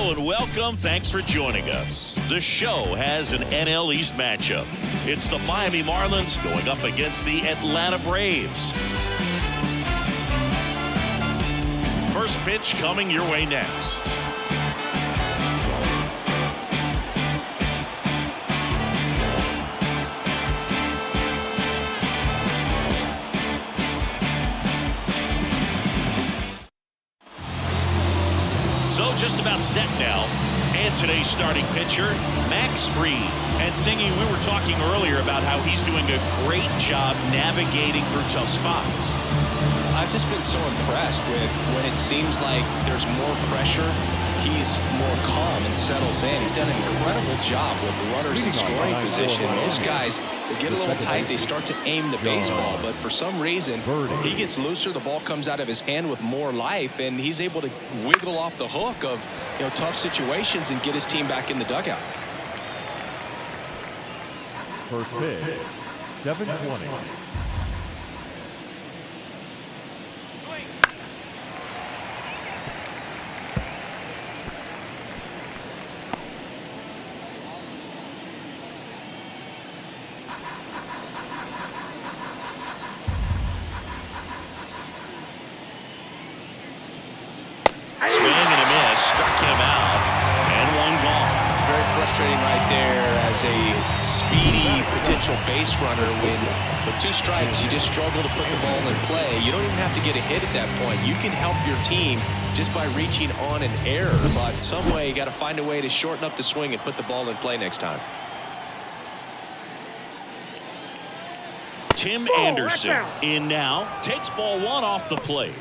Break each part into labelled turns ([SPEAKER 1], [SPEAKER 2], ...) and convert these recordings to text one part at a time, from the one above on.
[SPEAKER 1] Hello and welcome. Thanks for joining us. The show has an NL East matchup. It's the Miami Marlins going up against the Atlanta Braves. First pitch coming your way next. So just about set now. And today's starting pitcher, Max Fried. And Singy, we were talking earlier about how he's doing a great job navigating through tough spots.
[SPEAKER 2] I've just been so impressed with when it seems like there's more pressure, he's more calm and settles in. He's done an incredible job with runners in scoring position. Most guys, they get a little tight, they start to aim the baseball, but for some reason, he gets looser, the ball comes out of his hand with more life, and he's able to wiggle off the hook of tough situations and get his team back in the dugout.
[SPEAKER 3] First pitch, 720.
[SPEAKER 2] Frustrating right there as a speedy potential base runner. When with 2 strikes, you just struggle to put the ball in play. You don't even have to get a hit at that point. You can help your team just by reaching on an error, but some way you got to find a way to shorten up the swing and put the ball in play next time.
[SPEAKER 1] Tim Anderson in now, takes ball 1 off the plate.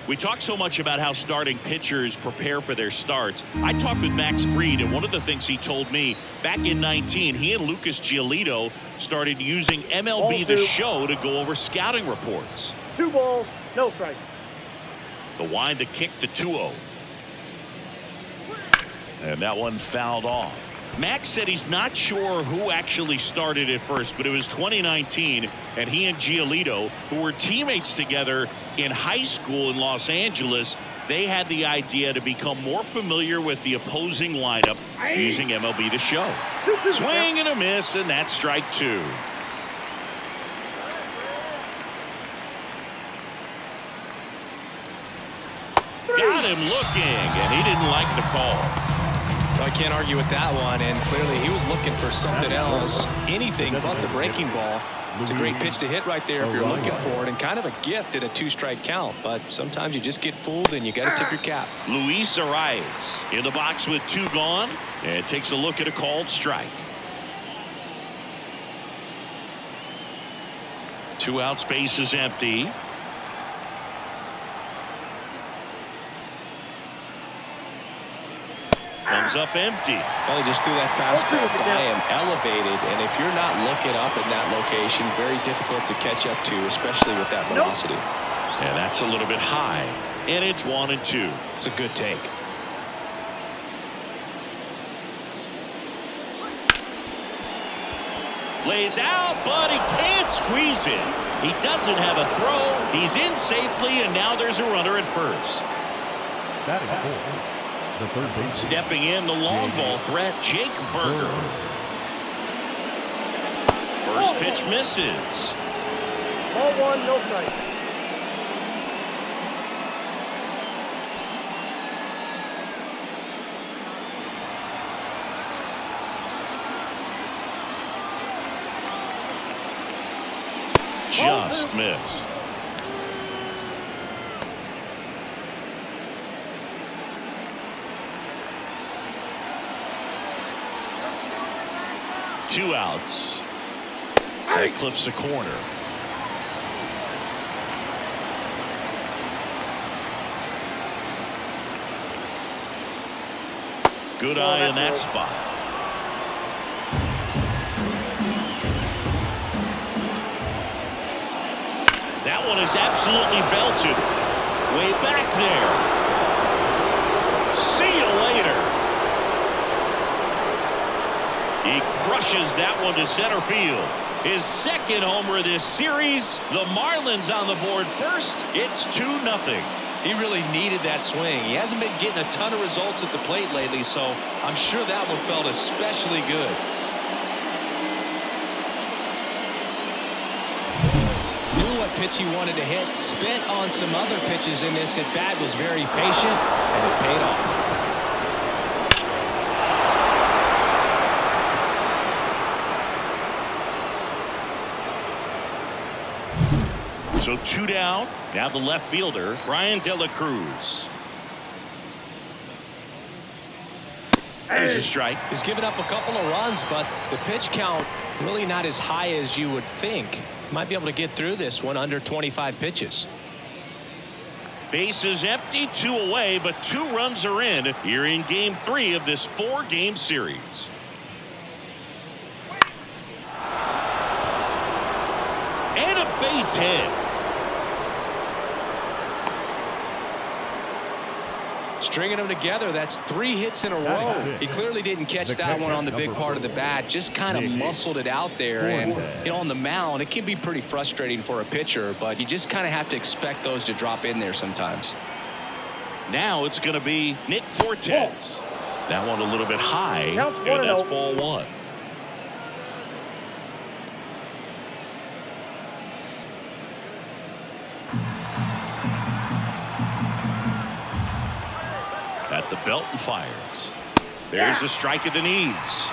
[SPEAKER 1] We talk so much about how starting pitchers prepare for their starts. I talked with Max Fried, and one of the things he told me back in 19, he and Lucas Giolito started using MLB The Show to go over scouting reports.
[SPEAKER 4] 2 balls, no strikes.
[SPEAKER 1] The wind to kick the 2-0. And that one fouled off. Max said he's not sure who actually started at first, but it was 2019, and he and Giolito, who were teammates together in high school in Los Angeles, they had the idea to become more familiar with the opposing lineup using MLB The Show. Swing and a miss, and that's strike 2. Got him looking, and he didn't like the call.
[SPEAKER 2] I can't argue with that one, and clearly he was looking for something else, anything but the breaking ball. It's a great pitch to hit right there if you're looking for it, and kind of a gift at a 2-strike count, but sometimes you just get fooled and you got to tip your cap.
[SPEAKER 1] Luis Arias in the box with 2 gone, and takes a look at a called strike. 2 outs, base is empty. Comes up empty.
[SPEAKER 2] Well, he just threw that fastball by him, elevated, and if you're not looking up in that location, very difficult to catch up to, especially with that velocity.
[SPEAKER 1] And that's a little bit high, and it's 1 and 2.
[SPEAKER 2] It's a good take.
[SPEAKER 1] Lays out, but he can't squeeze it. He doesn't have a throw. He's in safely, and now there's a runner at first.
[SPEAKER 3] Batting 4. The third base.
[SPEAKER 1] Stepping in, the long ball threat, Jake Burger. First pitch misses.
[SPEAKER 4] Ball 1, no strike.
[SPEAKER 1] Just missed. Two outs. That clips the corner. Good eye in that spot. That one is absolutely belted. Way back there. See you later. He crushes that one to center field. His second homer this series. The Marlins on the board first. It's 2-0.
[SPEAKER 2] He really needed that swing. He hasn't been getting a ton of results at the plate lately, so I'm sure that one felt especially good. Knew what pitch he wanted to hit. Spent on some other pitches in this at-bat. Was very patient, and it paid off.
[SPEAKER 1] So 2 down. Now the left fielder, Brian De La Cruz. There's a strike.
[SPEAKER 2] He's given up a couple of runs, but the pitch count really not as high as you would think. Might be able to get through this one under 25 pitches.
[SPEAKER 1] Base is empty, 2 away, but 2 runs are in here in game 3 of this 4-game series. And a base hit.
[SPEAKER 2] Stringing them together, that's 3 hits in a row. He clearly didn't catch that one on the big part of the bat. Just kind of muscled it out there. And, you know, on the mound, it can be pretty frustrating for a pitcher, but you just kind of have to expect those to drop in there sometimes.
[SPEAKER 1] Now it's going to be Nick Fortes. That one a little bit high, and that's ball 1. At the belt and fires. There's a strike at the knees.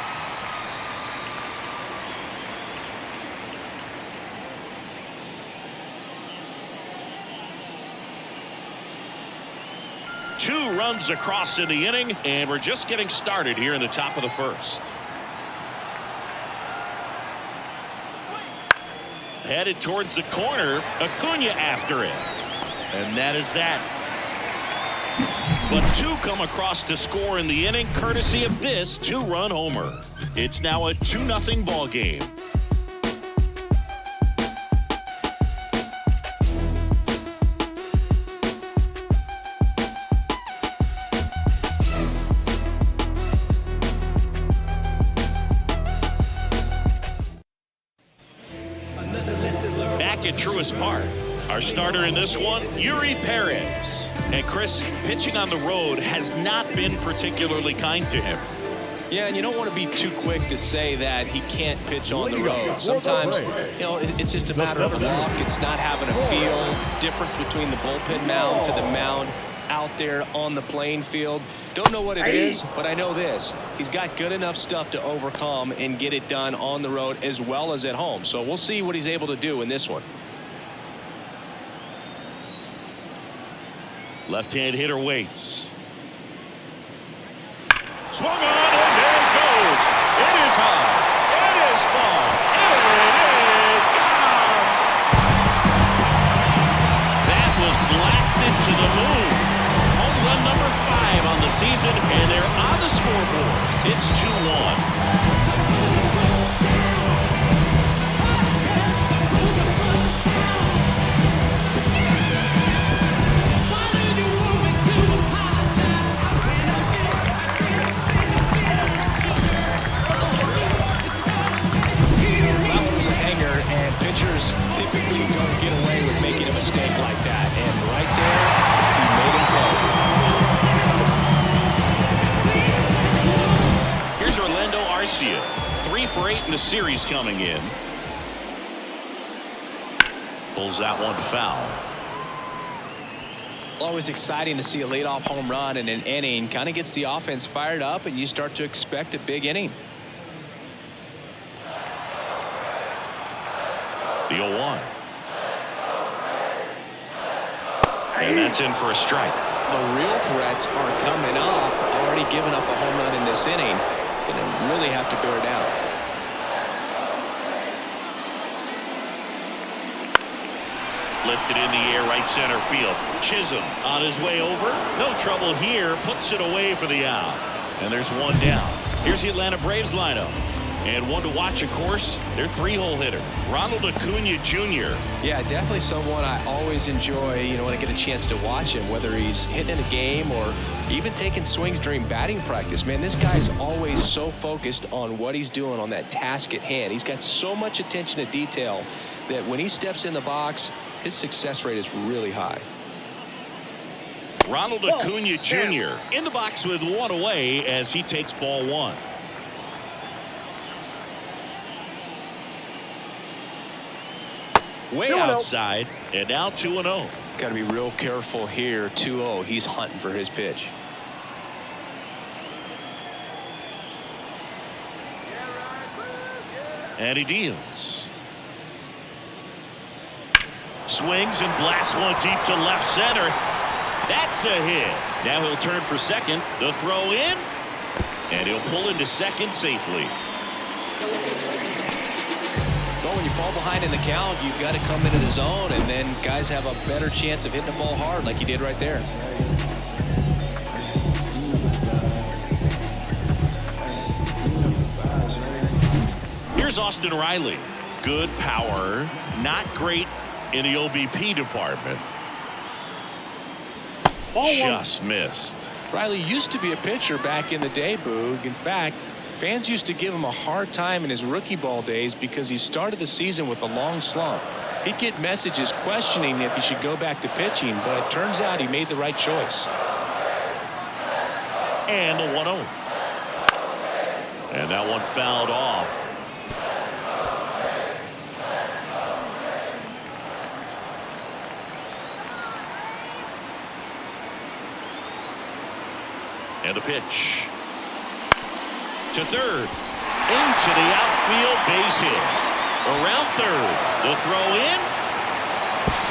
[SPEAKER 1] Two runs across in the inning, and we're just getting started here in the top of the first. Headed towards the corner. Acuna after it. And that is that. But 2 come across to score in the inning, courtesy of this 2-run homer. It's now a 2-0 ball game. Back at Truist Park, our starter in this one, Yuri Perez. And Chris, pitching on the road has not been particularly kind to him.
[SPEAKER 2] Yeah, and you don't want to be too quick to say that he can't pitch on the road. Sometimes, you know, it's just a matter of luck. It's not having a feel. Difference between the bullpen mound to the mound out there on the playing field. Don't know what it is, but I know this. He's got good enough stuff to overcome and get it done on the road as well as at home. So we'll see what he's able to do in this one.
[SPEAKER 1] Left-hand hitter waits. Swung on, and there it goes. It is high. It is far. It is gone. That was blasted to the moon. Home run number 5 on the season, and they're on the scoreboard. It's 2-1.
[SPEAKER 2] Pitchers typically don't get away with making a mistake like that, and right there, he made him pay.
[SPEAKER 1] Here's Orlando Arcia, 3 for 8 in the series coming in. Pulls that one foul.
[SPEAKER 2] Always exciting to see a leadoff home run in an inning. Kind of gets the offense fired up, and you start to expect a big inning.
[SPEAKER 1] The 0-1. And that's in for a strike.
[SPEAKER 2] The real threats are coming up. Already given up a home run in this inning. He's going to really have to bear down.
[SPEAKER 1] Lifted in the air, right center field. Chisholm on his way over. No trouble here. Puts it away for the out. And there's 1 down. Here's the Atlanta Braves lineup. And one to watch, of course, their 3-hole hitter, Ronald Acuna Jr.
[SPEAKER 2] Yeah, definitely someone I always enjoy, you know, when I get a chance to watch him, whether he's hitting in a game or even taking swings during batting practice. Man, this guy's always so focused on what he's doing on that task at hand. He's got so much attention to detail that when he steps in the box, his success rate is really high.
[SPEAKER 1] Ronald Acuna Jr. in the box with one away as he takes ball one. Way outside, and now 2-0.
[SPEAKER 2] Got to be real careful here. 2-0. He's hunting for his pitch.
[SPEAKER 1] And he deals. Swings and blasts one deep to left center. That's a hit. Now he'll turn for second. The throw in. And he'll pull into second safely.
[SPEAKER 2] Well, when you fall behind in the count, you've got to come into the zone, and then guys have a better chance of hitting the ball hard like he did right there.
[SPEAKER 1] Here's Austin Riley. Good power, not great in the OBP department. Just missed.
[SPEAKER 2] Riley used to be a pitcher back in the day, Boog. In fact, fans used to give him a hard time in his rookie ball days because he started the season with a long slump. He'd get messages questioning if he should go back to pitching, but it turns out he made the right choice.
[SPEAKER 1] And the 1-0. And that one fouled off. And a pitch to third, into the outfield, base hit. Around third, the throw in.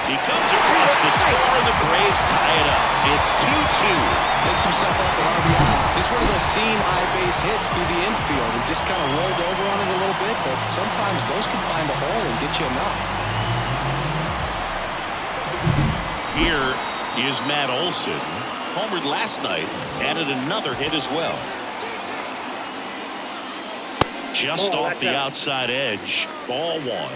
[SPEAKER 1] He comes across to score, and the Braves tie it up. It's 2-2.
[SPEAKER 2] Makes himself up an RBI. Just one of those seam high base hits through the infield. He just kind of rolled over on it a little bit, but sometimes those can find a hole and get you a knock.
[SPEAKER 1] Here is Matt Olson. Homered last night, added another hit as well. Just off the outside edge, ball one.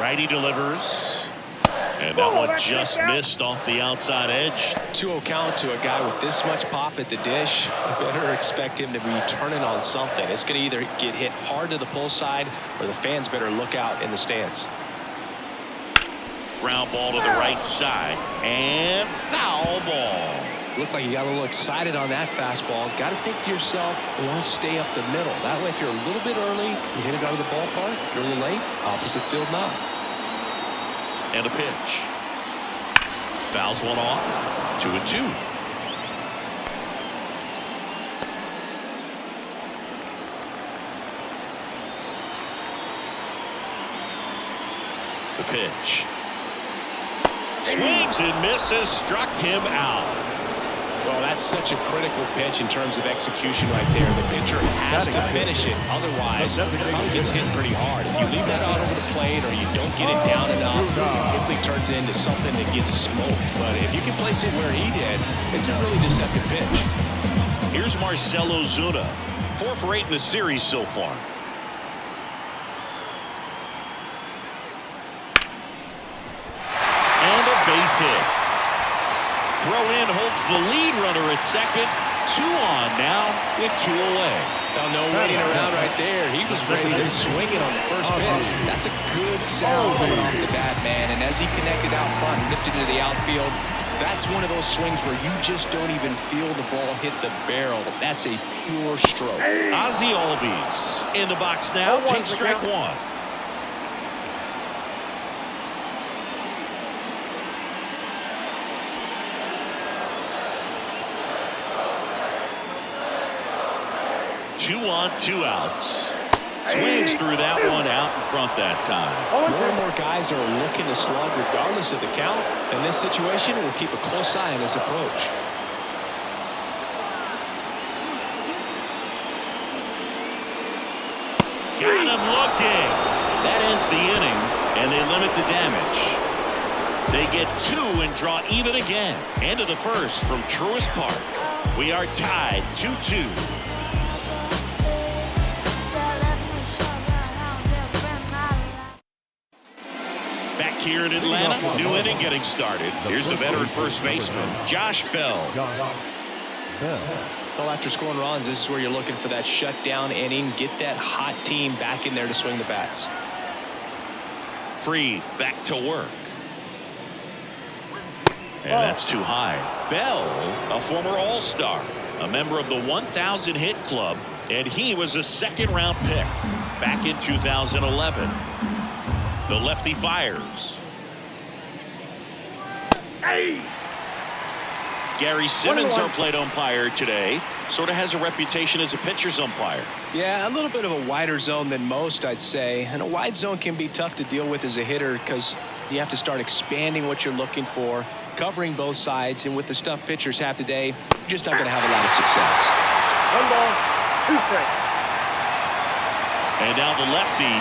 [SPEAKER 1] Righty delivers. And that one just missed off the outside edge.
[SPEAKER 2] 2-0 count to a guy with this much pop at the dish. You better expect him to be turning on something. It's going to either get hit hard to the pull side, or the fans better look out in the stands.
[SPEAKER 1] Ground ball to the right side. And foul ball.
[SPEAKER 2] Looked like you got a little excited on that fastball. Got to think to yourself, you want to stay up the middle. That way, if you're a little bit early, you hit it out of the ballpark. If you're a little late, opposite field knock.
[SPEAKER 1] And a pitch. Fouls one off. 2-2. The pitch. Swings and misses. Struck him out.
[SPEAKER 2] Well, that's such a critical pitch in terms of execution right there. The pitcher has to finish it. Otherwise, it probably gets hit pretty hard. If you leave that out over the plate or you don't get it down enough, it quickly turns into something that gets smoked. But if you can place it where he did, it's a really deceptive pitch.
[SPEAKER 1] Here's Marcell Ozuna. 4 for 8 in the series so far. And a base hit. Throw in holds the lead runner at second. 2 on now with 2 away.
[SPEAKER 2] Well, no waiting around right there. He was ready to swing it on the first pitch. That's a good sound coming off the bat, man. And as he connected out front, lifted into the outfield, that's one of those swings where you just don't even feel the ball hit the barrel. That's a pure stroke.
[SPEAKER 1] Ozzie Albies in the box now. Takes strike one. Two on, 2 outs. Swings through that one out in front that time.
[SPEAKER 2] More and more guys are looking to slug regardless of the count. In this situation, we'll keep a close eye on his approach.
[SPEAKER 1] Got him looking. That ends the inning, and they limit the damage. They get 2 and draw even again. End of the first from Truist Park. We are tied 2-2. Back here in Atlanta, new inning getting started. Here's the veteran first baseman, Josh Bell.
[SPEAKER 3] Bell.
[SPEAKER 2] Well, after scoring runs, this is where you're looking for that shutdown inning. Get that hot team back in there to swing the bats.
[SPEAKER 1] Free back to work. And that's too high. Bell, a former All-Star, a member of the 1,000 hit club, and he was a second-round pick back in 2011. The lefty fires.
[SPEAKER 4] Hey!
[SPEAKER 1] Gary Simmons, our plate umpire today, sort of has a reputation as a pitcher's umpire.
[SPEAKER 2] Yeah, a little bit of a wider zone than most, I'd say. And a wide zone can be tough to deal with as a hitter because you have to start expanding what you're looking for, covering both sides. And with the stuff pitchers have today, you're just not going to have a lot of success.
[SPEAKER 4] 1 ball, 2 strikes.
[SPEAKER 1] And now the lefty.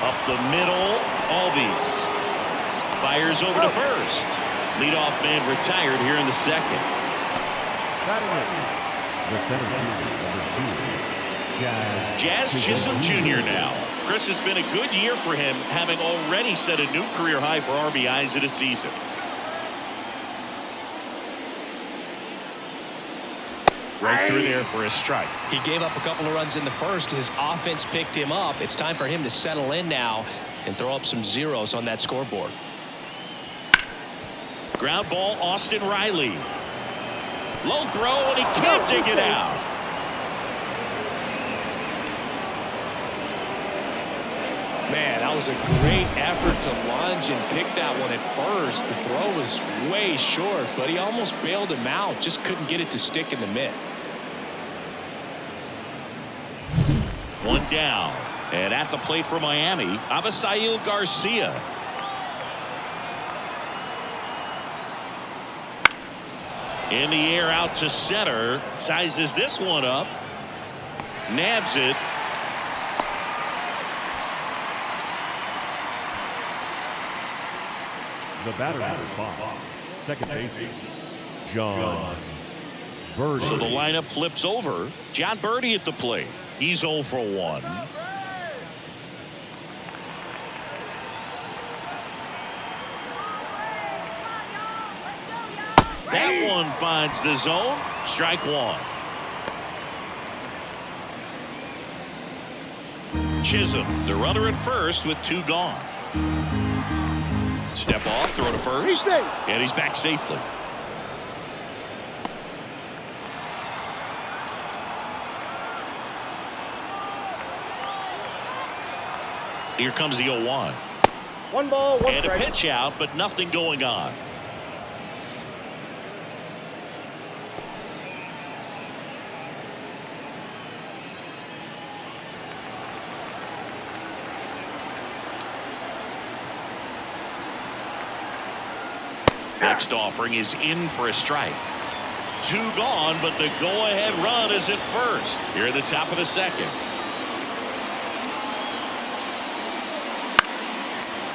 [SPEAKER 1] Up the middle, Albies. Fires over to first. Leadoff man retired here in the second.
[SPEAKER 3] Batting it. The center fielder, number 2,
[SPEAKER 1] Jazz Chisholm Jr. now. Chris, has been a good year for him, having already set a new career high for RBIs in a season. Right through there for a strike.
[SPEAKER 2] He gave up a couple of runs in the first. His offense picked him up. It's time for him to settle in now and throw up some zeros on that scoreboard.
[SPEAKER 1] Ground ball, Austin Riley. Low throw, and he can't dig it out.
[SPEAKER 2] Man, that was a great effort to lunge and pick that one at first. The throw was way short, but he almost bailed him out. Just couldn't get it to stick in the mitt.
[SPEAKER 1] One down. And at the plate for Miami, Avisail Garcia. In the air out to center. Sizes this one up. Nabs it.
[SPEAKER 3] The batter is Bob. Second baseman, John Birdie.
[SPEAKER 1] So the lineup flips over. John Birdie at the plate. He's 0 for 1. That one finds the zone. Strike 1. Chisholm, the runner at first with 2 gone. Step off, throw to first, and he's back safely. Here comes the 0-1.
[SPEAKER 4] 1 ball, 1
[SPEAKER 1] and
[SPEAKER 4] strike.
[SPEAKER 1] a pitch out, but nothing going on. Next offering is in for a strike. 2 gone, but the go-ahead run is at first. Here at the top of the second.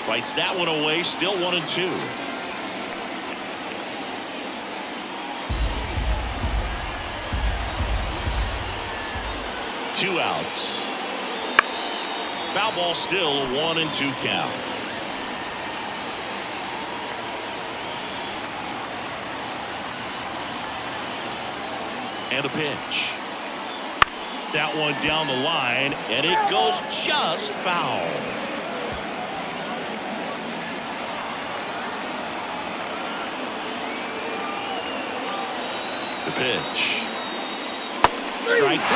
[SPEAKER 1] Fights that one away, still 1-2. Two outs. Foul ball still, a 1-2 count. And a pitch. That one down the line, and it goes just foul. The pitch. Strike 3.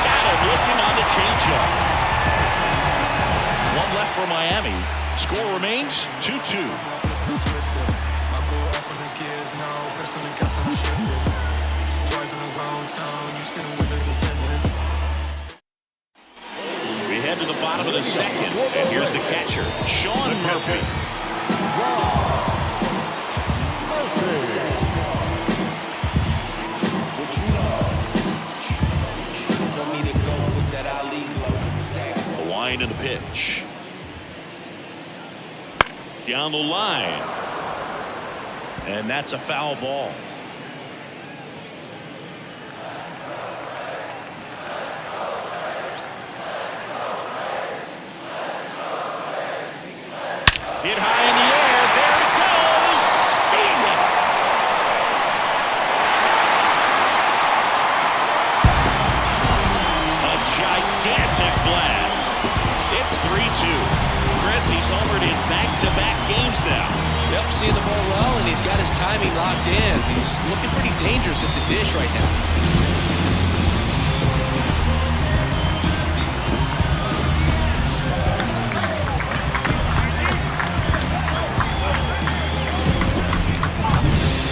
[SPEAKER 1] Got him looking on the changeup. 1 left for Miami. Score remains 2-2. We head to the bottom of the second, and here's the catcher, Sean Murphy. The line and the pitch. Down the line. And that's a foul ball. Hit high in the air. There it goes. See ya.
[SPEAKER 2] seeing the ball well, and he's got his timing locked in. He's looking pretty dangerous at the dish right now.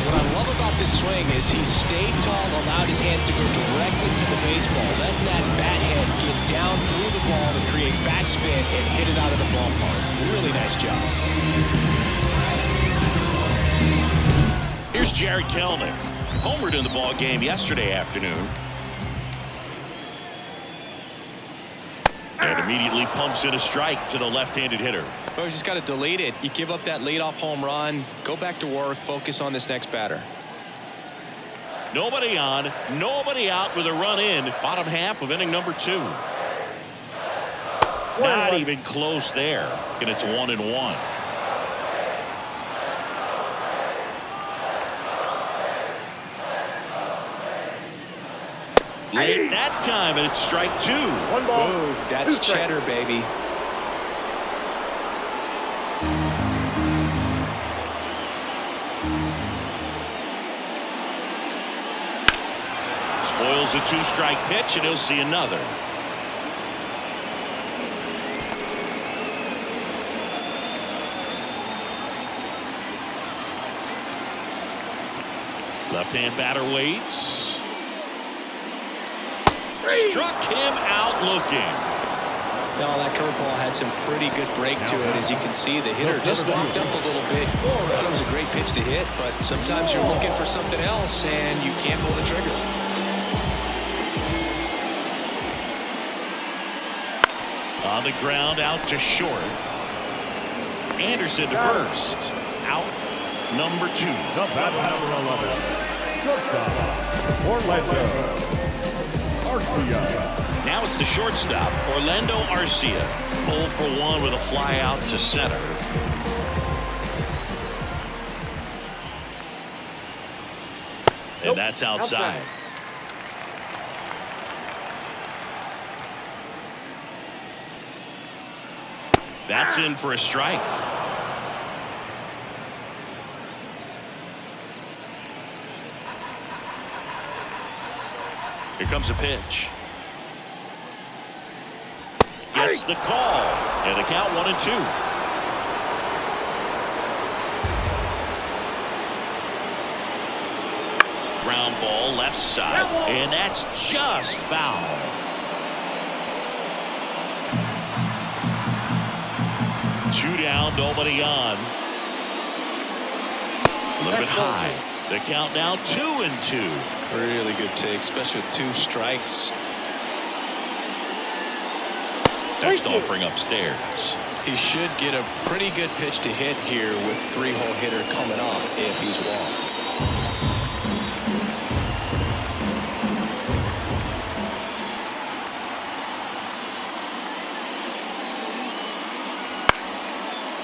[SPEAKER 2] What I love about this swing is he stayed tall, allowed his hands to go directly to the baseball, letting that bat head get down through the ball to create backspin and hit it out of the ballpark. Really nice job.
[SPEAKER 1] Here's Jared Kelnick. Homered in the ball game yesterday afternoon. And immediately pumps in a strike to the left-handed hitter.
[SPEAKER 2] Well, you just got to delete it. You give up that leadoff home run, go back to work, focus on this next batter.
[SPEAKER 1] Nobody on, nobody out with a run in. Bottom half of inning number 2. Not even close there. And it's 1-1. Late that time, and it's strike 2.
[SPEAKER 4] 1 ball.
[SPEAKER 2] Ooh, that's cheddar, baby.
[SPEAKER 1] Spoils a 2-strike pitch, and he'll see another. Left-hand batter waits. Struck him out looking.
[SPEAKER 2] Now that curveball had some pretty good break to it. As you can see, the hitter just locked up a little bit. That was a great pitch to hit, but sometimes you're looking for something else and you can't pull the trigger.
[SPEAKER 1] On the ground, out to short. Anderson to first. Out number 2.
[SPEAKER 3] The batter, number 11. Shortstop, Orlando Arcia.
[SPEAKER 1] Now it's the shortstop, Orlando Arcia. 0 for 1 with a fly out to center. And that's outside. That's in for a strike. Here comes a pitch. Gets the call. And the count 1-2. Ground ball left side. And that's just foul. Two down, nobody on. A little bit high. The count now 2-2.
[SPEAKER 2] Really good take, especially with 2 strikes.
[SPEAKER 1] Next offering upstairs.
[SPEAKER 2] He should get a pretty good pitch to hit here with 3-hole hitter coming off if he's walked.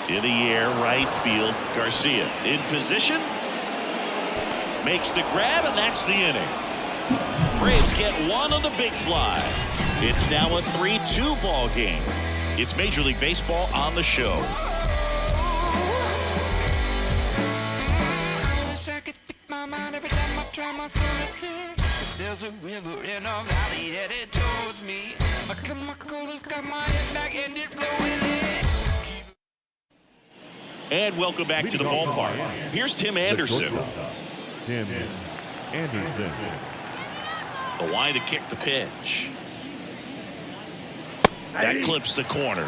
[SPEAKER 1] In the air, right field, Garcia in position. Makes the grab, and that's the inning. Braves get one on the big fly. It's now a 3-2 ball game. It's Major League Baseball on the show.
[SPEAKER 5] There's a river in a valley headed towards me. My coolers got my head back and it flowing.
[SPEAKER 1] And welcome back to the ballpark. Here's Tim Anderson.
[SPEAKER 3] Tim Anderson.
[SPEAKER 1] The line to kick the pitch. That clips the corner.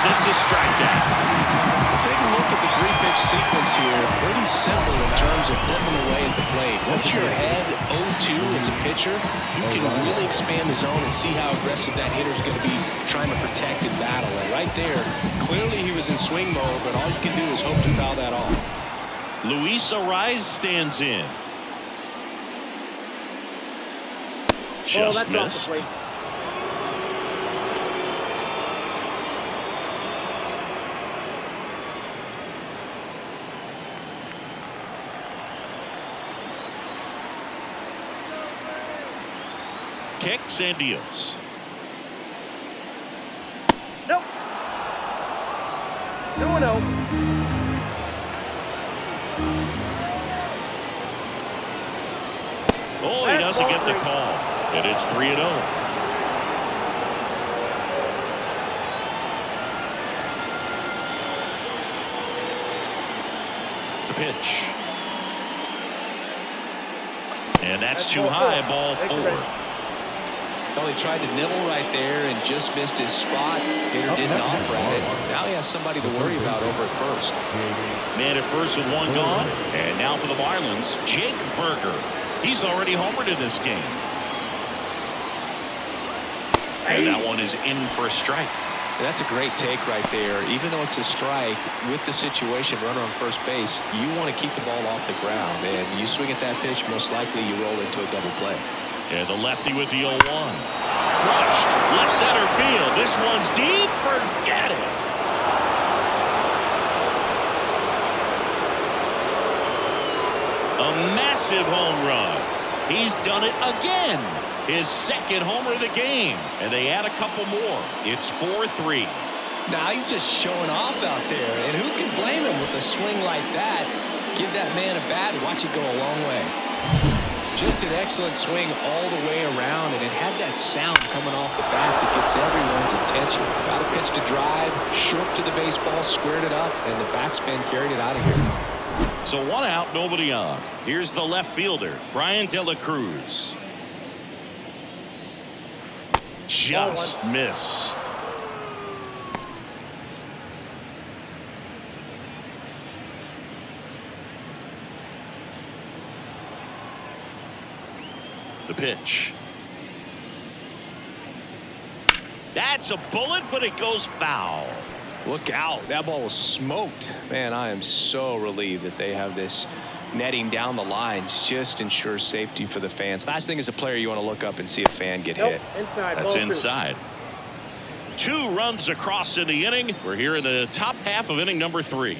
[SPEAKER 1] It's a strikeout.
[SPEAKER 2] Take a look at the 3-pitch sequence here. Pretty simple in terms of flipping away at the plate. Once you're ahead 0-2 as a pitcher, you can really expand the zone and see how aggressive that hitter is going to be trying to protect and battle. And right there, clearly he was in swing mode, but all you can do is hope to foul that off.
[SPEAKER 1] Luis Arraez stands in. Just missed. Max Andios.
[SPEAKER 4] Nope. 2-0.
[SPEAKER 1] Oh, he doesn't get the call. And it's 3-0. The pitch. And that's too high, ball 4.
[SPEAKER 2] Well, he tried to nibble right there and just missed his spot. Hitter didn't offer at it. Now he has somebody to worry about over at first.
[SPEAKER 1] Man at first with 1 gone. And now for the Marlins, Jake Berger. He's already homered in this game. And that one is in for a strike.
[SPEAKER 2] That's a great take right there. Even though it's a strike, with the situation, runner on first base, you want to keep the ball off the ground. And you swing at that pitch, most likely you roll into a double play.
[SPEAKER 1] And the lefty with the 0-1. Crushed. Left center field. This one's deep. Forget it. A massive home run. He's done it again. His second homer of the game. And they add a couple more. It's 4-3.
[SPEAKER 2] Now he's just showing off out there. And who can blame him with a swing like that? Give that man a bat and watch it go a long way. Just an excellent swing all the way around, and it had that sound coming off the bat that gets everyone's attention. Got a pitch to drive, short to the baseball, squared it up, and the backspin carried it out of here.
[SPEAKER 1] So 1 out, nobody on. Here's the left fielder, Brian De La Cruz. Just missed. The pitch. That's a bullet, but it goes foul.
[SPEAKER 2] Look out. That ball was smoked. Man, I am so relieved that they have this netting down the lines. Just ensures safety for the fans. Last thing as a player, you want to look up and see a fan get hit.
[SPEAKER 4] Inside.
[SPEAKER 1] That's inside. 2 runs across in the inning. We're here in the top half of inning number 3.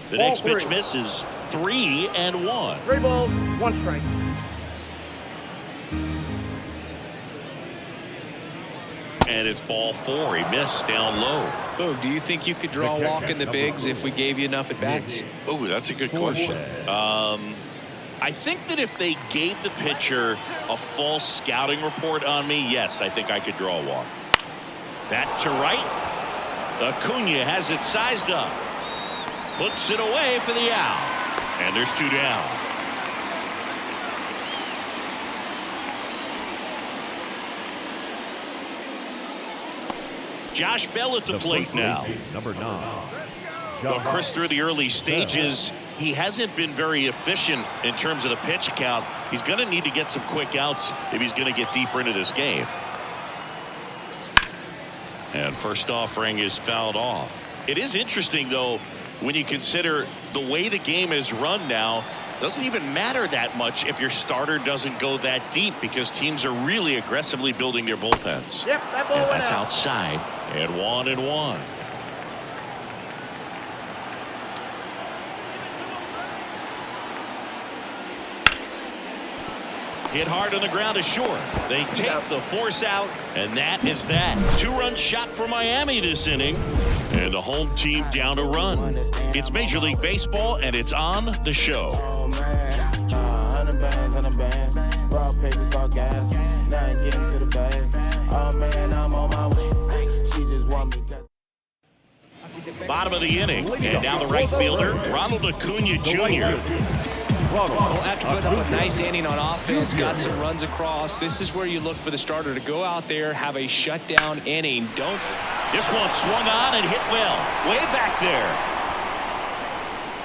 [SPEAKER 1] The next pitch misses. 3-1.
[SPEAKER 4] 3 balls, 1 strike.
[SPEAKER 1] And it's ball 4. He missed down low.
[SPEAKER 2] Oh, do you think you could draw a walk in the bigs if we gave you enough at bats?
[SPEAKER 1] Oh, that's a good question. I think that if they gave the pitcher a full scouting report on me, yes, I think I could draw a walk. That to right. Acuna has it sized up. Puts it away for the out. And there's 2 down. Josh Bell at the plate now.
[SPEAKER 3] Number 9.
[SPEAKER 1] Well, Chris, through the early stages, he hasn't been very efficient in terms of the pitch count. He's going to need to get some quick outs if he's going to get deeper into this game. And first offering is fouled off. It is interesting, though, when you consider the way the game is run now. Doesn't even matter that much if your starter doesn't go that deep, because teams are really aggressively building their bullpens.
[SPEAKER 4] Yep, that ball went
[SPEAKER 1] That's
[SPEAKER 4] out.
[SPEAKER 1] outside. And 1-1. Hit hard on the ground is short. They take the force out, and that is that. 2-run shot for Miami this inning, and the home team down a run. It's Major League Baseball, and it's on the show.
[SPEAKER 6] Oh man, 100 bands, raw papers, all gas. Now I'm getting to the bag. Oh man, I'm on my way. She just want me.
[SPEAKER 1] Bottom of the inning, and down the right fielder, Ronald Acuna Jr.
[SPEAKER 2] Well, after putting up a nice inning on offense, got some runs across, this is where you look for the starter to go out there, have a shutdown inning.
[SPEAKER 1] This one swung on and hit well. Way back there.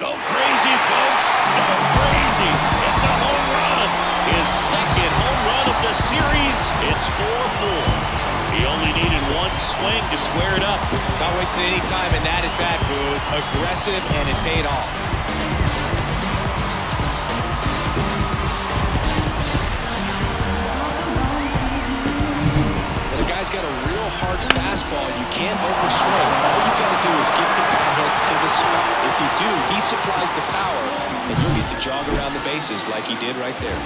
[SPEAKER 1] Go crazy, folks. Go crazy. It's a home run. His second home run of the series. It's 4-4. He only needed 1 swing to square it up.
[SPEAKER 2] Not wasting any time in that at-bat, Booth. Aggressive, and it paid off. The guy's got a real hard fastball. You can't overswing. All you got to do is get the bat head to the spot. If you do, he supplies the power, and you'll get to jog around the bases like he did right there.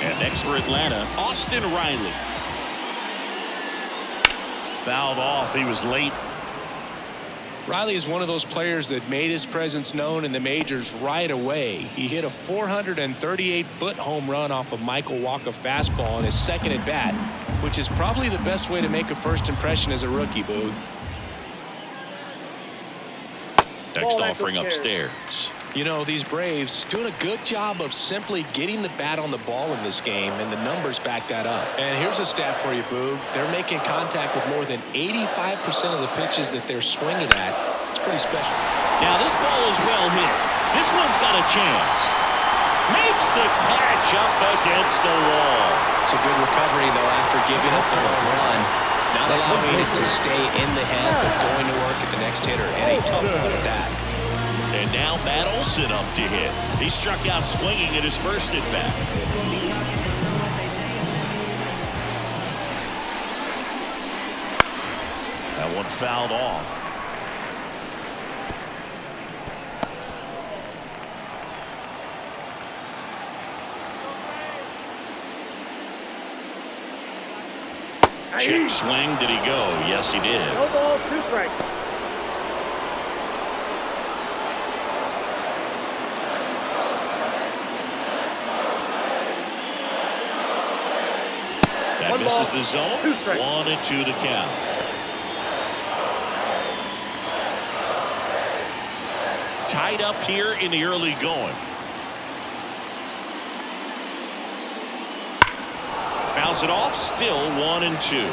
[SPEAKER 1] And next for Atlanta, Austin Riley. Fouled off. He was late.
[SPEAKER 2] Riley is one of those players that made his presence known in the majors right away. He hit a 438-foot home run off of Michael Walker fastball on his second at bat, which is probably the best way to make a first impression as a rookie, Boog.
[SPEAKER 1] Next offering upstairs.
[SPEAKER 2] You know, these Braves doing a good job of simply getting the bat on the ball in this game, and the numbers back that up. And here's a stat for you, Boog. They're making contact with more than 85% of the pitches that they're swinging at. It's pretty special.
[SPEAKER 1] Now this ball is well hit. This one's got a chance. Makes the catch up against the wall.
[SPEAKER 2] It's a good recovery, though, after giving up the home run. Not allowing it to stay in the head, but going to work at the next hitter, and a tough one at that.
[SPEAKER 1] And now Matt Olson up to hit. He struck out swinging at his first at bat. That one fouled off. Check swing. Did he go? Yes, he did.
[SPEAKER 4] No ball, 2 strikes.
[SPEAKER 1] That misses the zone. 1-2 the count. Tied up here in the early going. Fouls it off. Still 1-2.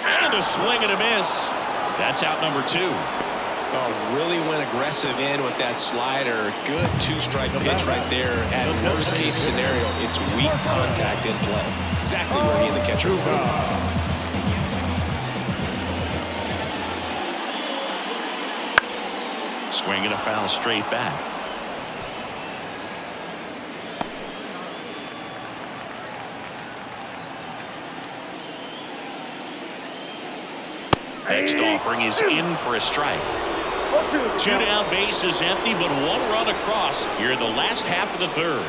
[SPEAKER 1] And a swing and a miss. That's out number 2.
[SPEAKER 2] Oh, really went aggressive in with that slider. Good 2-strike pitch right there. At worst case scenario, it's weak contact in play. Exactly where he and the catcher were.
[SPEAKER 1] Swing and a foul straight back. Next offering is in for a strike. 2 down, base is empty, but 1 run across here in the last half of the third.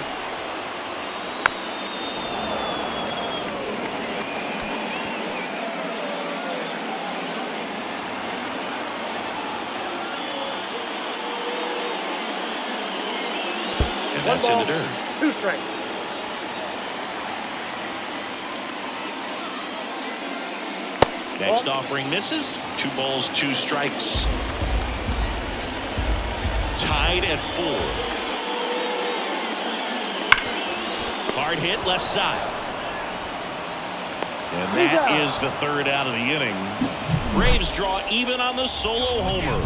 [SPEAKER 1] And that's in the dirt.
[SPEAKER 4] 2 strikes.
[SPEAKER 1] Next offering misses. 2 balls, 2 strikes. Tied at 4. Hard hit left side. And that is the third out of the inning. Braves draw even on the solo homer.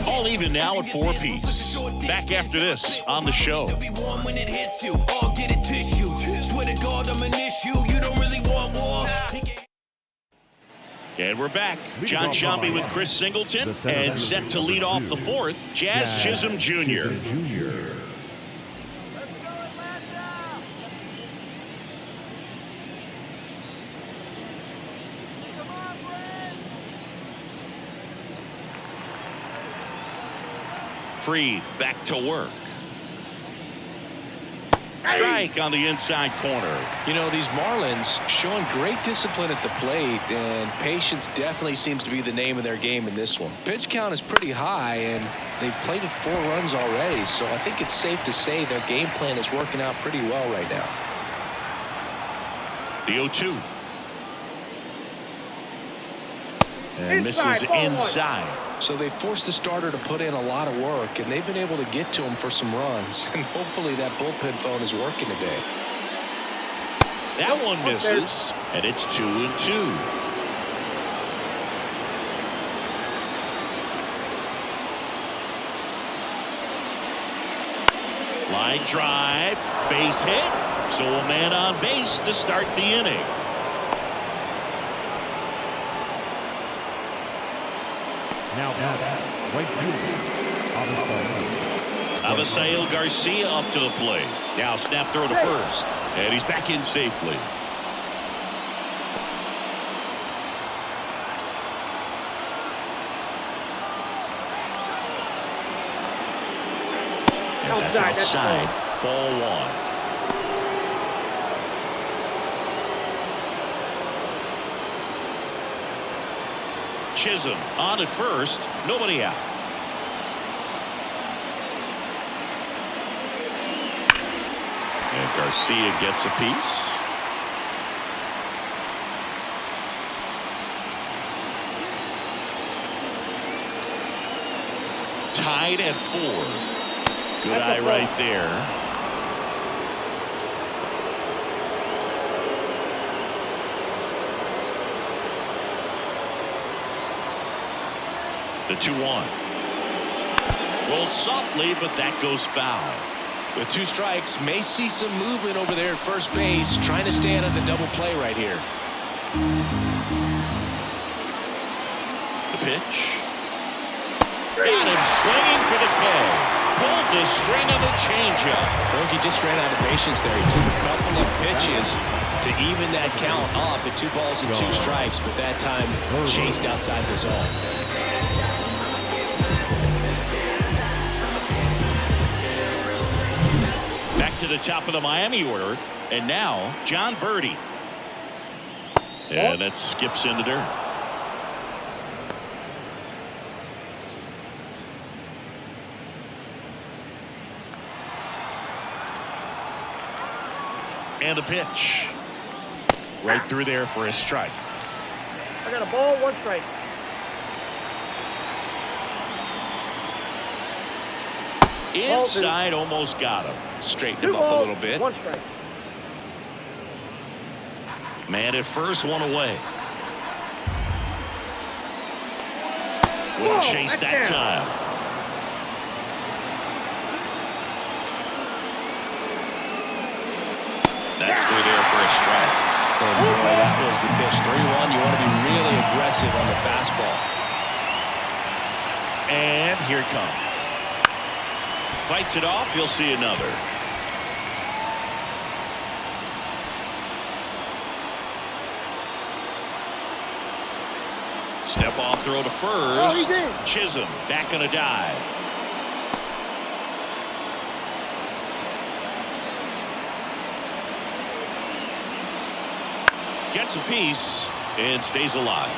[SPEAKER 1] All even now at 4 apiece. Back after this on the show. And we're back. John Sciambi with Chris Singleton, and set to lead off the 4th, Jazz Chisholm Jr. Freed back to work. Strike on the inside corner.
[SPEAKER 2] You know, these Marlins showing great discipline at the plate, and patience definitely seems to be the name of their game in this one. Pitch count is pretty high, and they've plated 4 runs already, so I think it's safe to say their game plan is working out pretty well right now.
[SPEAKER 1] The 0-2. And misses inside.
[SPEAKER 2] So they forced the starter to put in a lot of work, and they've been able to get to him for some runs. And hopefully that bullpen phone is working today.
[SPEAKER 1] That one misses, and it's 2-2. Line drive, base hit. So a man on base to start the inning.
[SPEAKER 3] Now right field,
[SPEAKER 1] Avisail Garcia up to the plate. Now snap throw to first, and he's back in safely. That's outside. Ball one. Chisholm on at first. Nobody out. And Garcia gets a piece. Tied at 4. Good eye right there. The 2-1. Rolled softly, but that goes foul.
[SPEAKER 2] With 2 strikes, may see some movement over there at first base, trying to stay out of the double play right here.
[SPEAKER 1] The pitch. Got him swinging for the K. Pulled the string of the changeup.
[SPEAKER 2] I think he just ran out of patience there. He took a couple of pitches to even that count up at 2 balls and 2 strikes, but that time chased outside the zone.
[SPEAKER 1] Back to the top of the Miami order, and now John Birdie. And that skips in the dirt. And the pitch. Right through there for a strike.
[SPEAKER 4] I got a ball, 1 strike.
[SPEAKER 1] Inside, almost got him.
[SPEAKER 2] Straighten him up a little bit.
[SPEAKER 4] 1 strike.
[SPEAKER 1] Man at first, 1 away. Wouldn't chase that time. That's through there for a strike.
[SPEAKER 2] Oh boy, that was the pitch. 3-1. You want to be really aggressive on the fastball.
[SPEAKER 1] And here it comes. Fights it off. You'll see another. Step off throw to first. Chisholm back on a dive. Gets a piece and stays alive.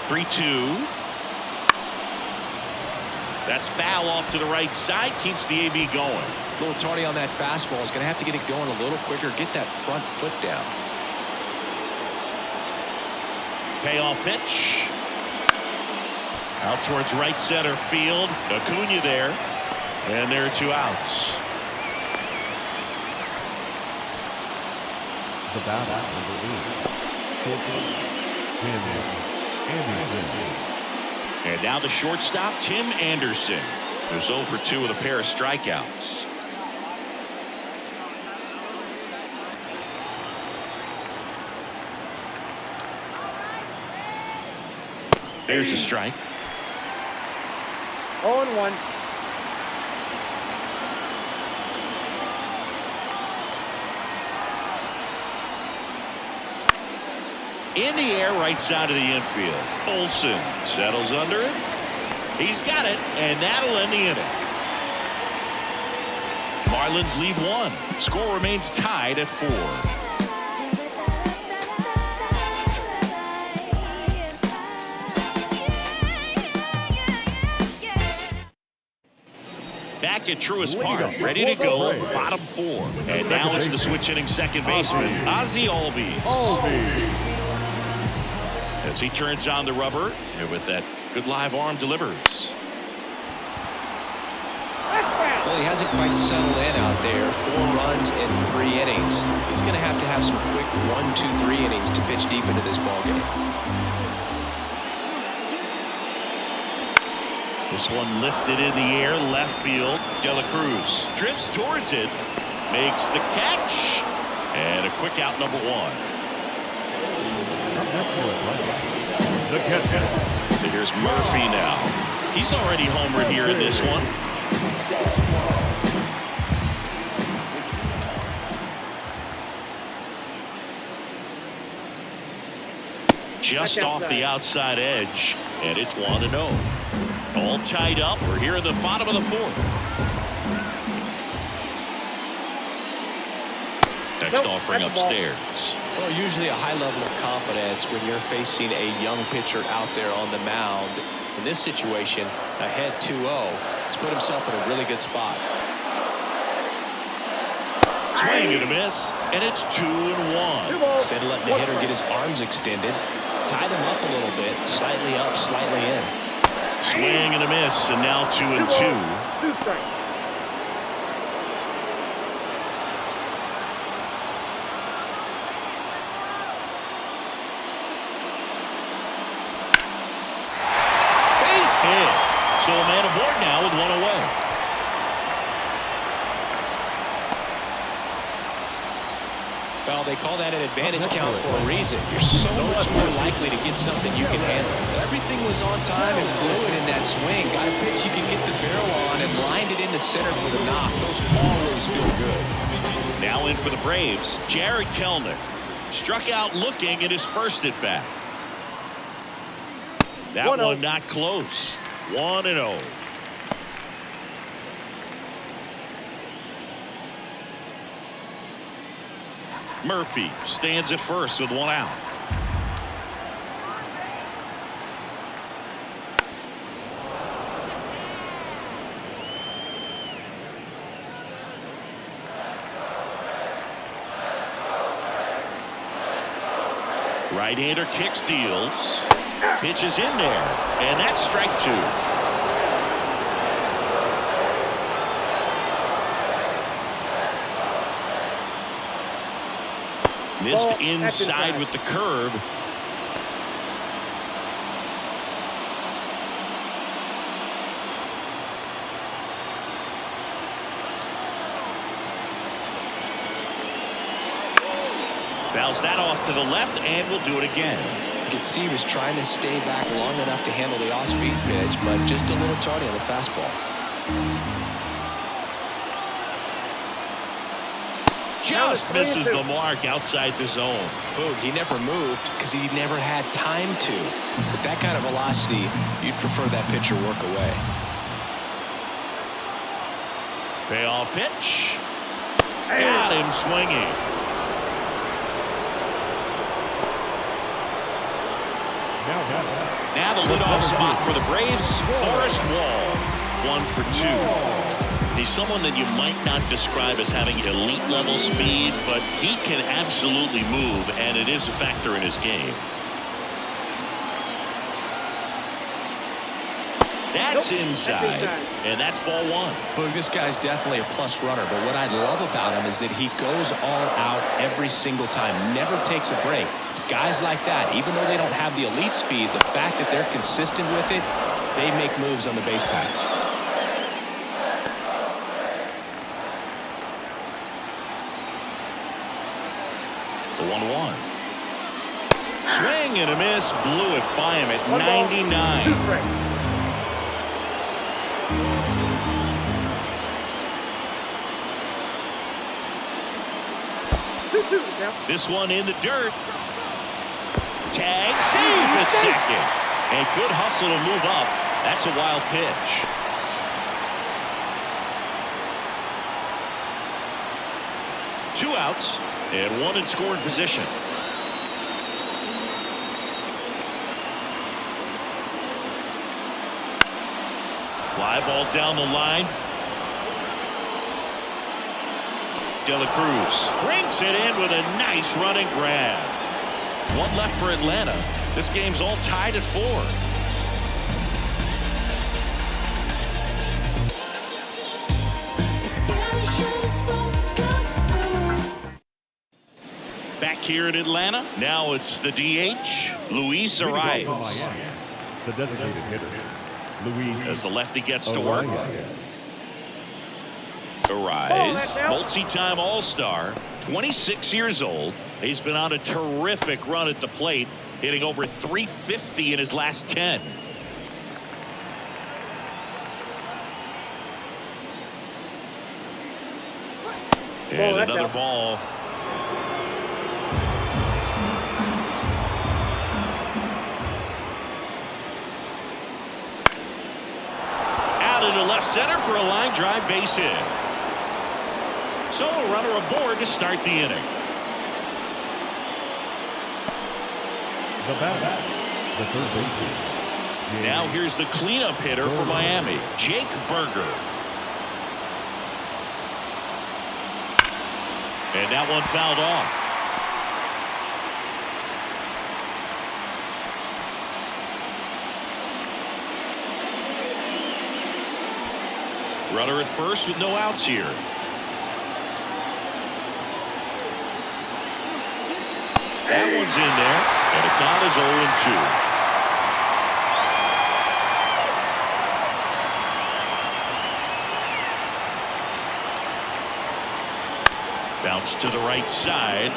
[SPEAKER 1] (3-2). That's foul off to the right side. Keeps the AB going.
[SPEAKER 2] A little tardy on that fastball. He's going to have to get it going a little quicker. Get that front foot down.
[SPEAKER 1] Payoff pitch. Out towards right center field. Acuna there. And there are 2 outs.
[SPEAKER 3] The batter, number 8.
[SPEAKER 1] And now the shortstop, Tim Anderson, who's 0 for 2 with a pair of strikeouts. There's a strike.
[SPEAKER 4] 0-1.
[SPEAKER 1] In the air, right side of the infield. Olsen settles under it. He's got it, and that'll end the inning. Marlins lead 1. Score remains tied at 4. Back at Truist Park, ready to go, bottom 4. And now it's the switch hitting second baseman, Ozzie Albies. As he turns on the rubber, and with that good live arm delivers.
[SPEAKER 2] Well, he hasn't quite settled in out there. 4 runs in 3 innings. He's going to have some quick 1, 2, 3 innings to pitch deep into this ballgame.
[SPEAKER 1] This one lifted in the air, left field. De La Cruz drifts towards it, makes the catch, and a quick out, number 1. So here's Murphy now. He's already homered here in this one. just off the outside edge, and it's 1-0. All tied up. We're here at the bottom of the fourth. Next offering upstairs.
[SPEAKER 2] Well, usually a high level of confidence when you're facing a young pitcher out there on the mound. In this situation, ahead 2-0, he's put himself in a really good spot.
[SPEAKER 1] Swing and a miss, and it's 2-1.
[SPEAKER 2] Instead of letting the hitter get his arms extended, tied him up a little bit, slightly up, slightly in.
[SPEAKER 1] Swing and a miss, and now 2-2.
[SPEAKER 4] 2 strikes.
[SPEAKER 1] Base hit. So a man aboard now with 1 away.
[SPEAKER 2] Well, they call that an advantage count for a reason. You're so much more likely to get something you can handle. Everything was on time and fluid in that swing. Got a pitch you can get the barrel on and lined it into center for the knock. Those always feel good.
[SPEAKER 1] Now in for the Braves, Jared Kelenic. Struck out looking at his first at bat. That one not close. 1-0. Murphy stands at first with 1 out. Right-hander kicks, deals. Pitch is in there, and that's strike 2. Missed inside with the curve. Fouls that off to the left, and we'll do it again.
[SPEAKER 2] You can see he was trying to stay back long enough to handle the off-speed pitch, but just a little tardy on the fastball.
[SPEAKER 1] Just misses the mark outside the zone.
[SPEAKER 2] Boog, he never moved because he never had time to. With that kind of velocity, you'd prefer that pitcher work away.
[SPEAKER 1] Payoff pitch. Got him swinging. Now the leadoff spot for the Braves, Forrest Wall. 1 for 2. He's someone that you might not describe as having elite level speed, but he can absolutely move, and it is a factor in his game. That's inside, and that's ball 1.
[SPEAKER 2] Boog, this guy's definitely a plus runner, but what I love about him is that he goes all out every single time, never takes a break. It's guys like that, even though they don't have the elite speed, the fact that they're consistent with it, they make moves on the base paths.
[SPEAKER 1] The 1-1. Swing and a miss, blew it by him at 99. This one in the dirt. Tag, safe at second. And good hustle to move up. That's a wild pitch. Two outs and 1 in scoring position. Fly ball down the line. De La Cruz brings it in with a nice running grab. 1 left for Atlanta. This game's all tied at 4. Back here in Atlanta, now it's the DH, Luis Arias.
[SPEAKER 3] The designated hitter, Luis.
[SPEAKER 1] As the lefty gets to work. Arias, multi-time All-Star, 26 years old. He's been on a terrific run at the plate, hitting over 350 in his last 10. And another ball. left center for a line drive base hit. So a runner aboard to start the inning.
[SPEAKER 3] The batter, the third baseman.
[SPEAKER 1] Now here's the cleanup hitter for Miami, Jake Berger. And that one fouled off. Runner at first with no outs here. That one's in there, and the count is 0-2. Bounce to the right side.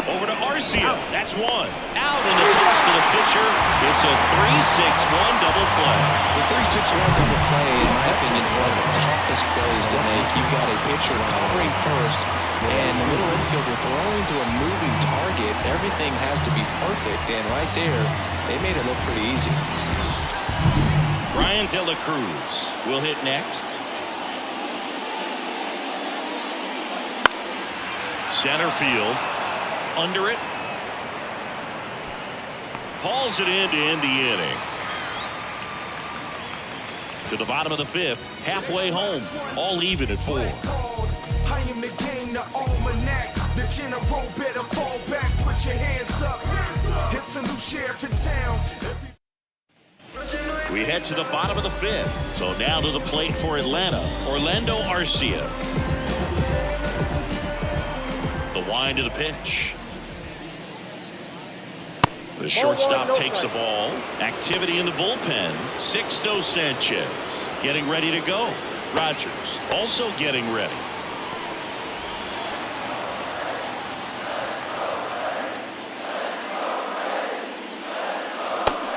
[SPEAKER 1] Over to Arcia. That's one. Out in the toss to the pitcher. It's a 3-6-1 double play.
[SPEAKER 2] The 3-6-1 double play, in my opinion, is one of the toughest plays to make. You've got a pitcher covering first, and the middle infielder throwing to a moving target. Everything has to be perfect, and right there, they made it look pretty easy.
[SPEAKER 1] Brian De La Cruz will hit next. Center field. Under it. Hauls it in to end the inning. To the bottom of the fifth. Halfway home. All even at 4.
[SPEAKER 7] I am the game, the almanac. The general better fall back. Put your hands up. It's a new sheriff in town.
[SPEAKER 1] We head to the bottom of the fifth. So now to the plate for Atlanta. Orlando Arcia. The wind of the pitch. The shortstop takes the ball. Activity in the bullpen. Sixto Sanchez getting ready to go. Rogers also getting ready.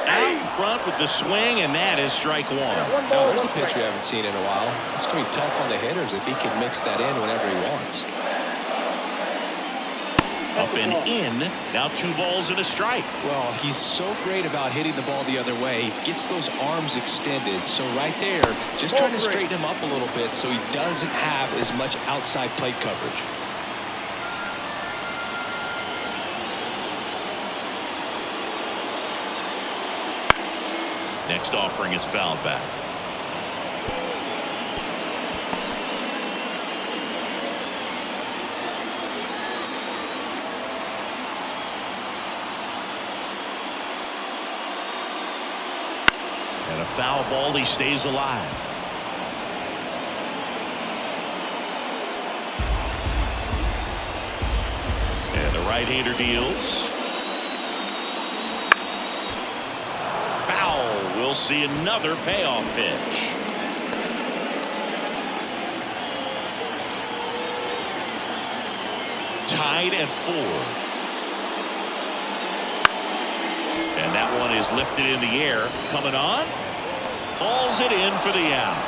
[SPEAKER 1] Out in front with the swing, and that is strike one.
[SPEAKER 2] Now, there's a pitch we haven't seen in a while. It's going to be tough on the hitters if he can mix that in whenever he wants.
[SPEAKER 1] Up and in. Now 2 balls and a strike.
[SPEAKER 2] Well, he's so great about hitting the ball the other way. He gets those arms extended. So right there, just trying to straighten him up a little bit so he doesn't have as much outside plate coverage.
[SPEAKER 1] Next offering is fouled back. And a foul ball, he stays alive. And the right-hander deals. Foul. We'll see another payoff pitch. Tied at 4. And that one is lifted in the air. Coming on. Hauls it in for the out.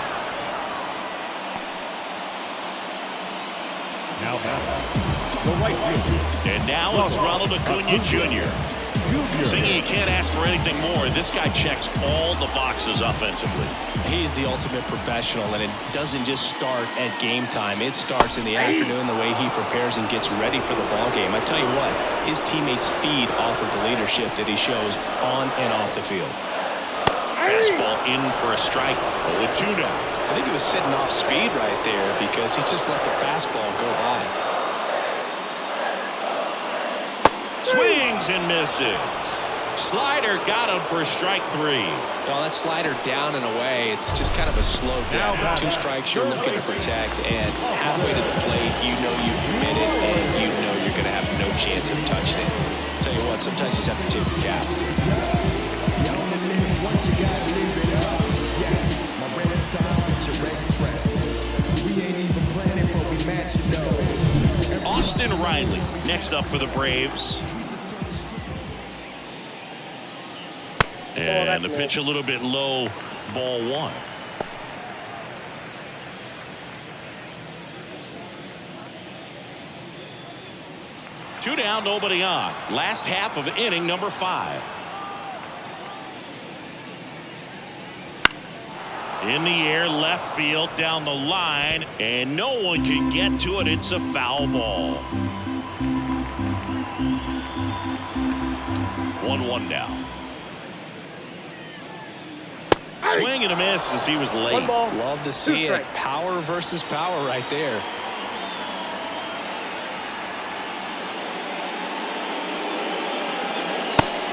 [SPEAKER 3] Now the right field.
[SPEAKER 1] And now it's Ronald Acuna Jr. Singy, you can't ask for anything more. This guy checks all the boxes offensively.
[SPEAKER 2] He's the ultimate professional, and it doesn't just start at game time. It starts in the afternoon, the way he prepares and gets ready for the ball game. I tell you what, his teammates feed off of the leadership that he shows on and off the field.
[SPEAKER 1] Fastball in for a strike. 0-2 now.
[SPEAKER 2] I think he was sitting off speed right there because he just let the fastball go by.
[SPEAKER 1] Swings and misses. Slider got him for strike 3.
[SPEAKER 2] Well, that slider down and away, it's just kind of a slow down. 2 strikes you're looking to protect, and halfway to the plate, you know you've committed, and you know you're going to have no chance of touching it. Tell you what, sometimes you just have to tip the cap.
[SPEAKER 1] Austin Riley next up for the Braves. And the pitch a little bit low, ball 1. Two down, nobody on. Last half of inning number 5. In the air, left field, down the line, and no one can get to it. It's a foul ball. 1-1 now. Swing and a miss as he was late.
[SPEAKER 2] Love to see it. Power versus power right there.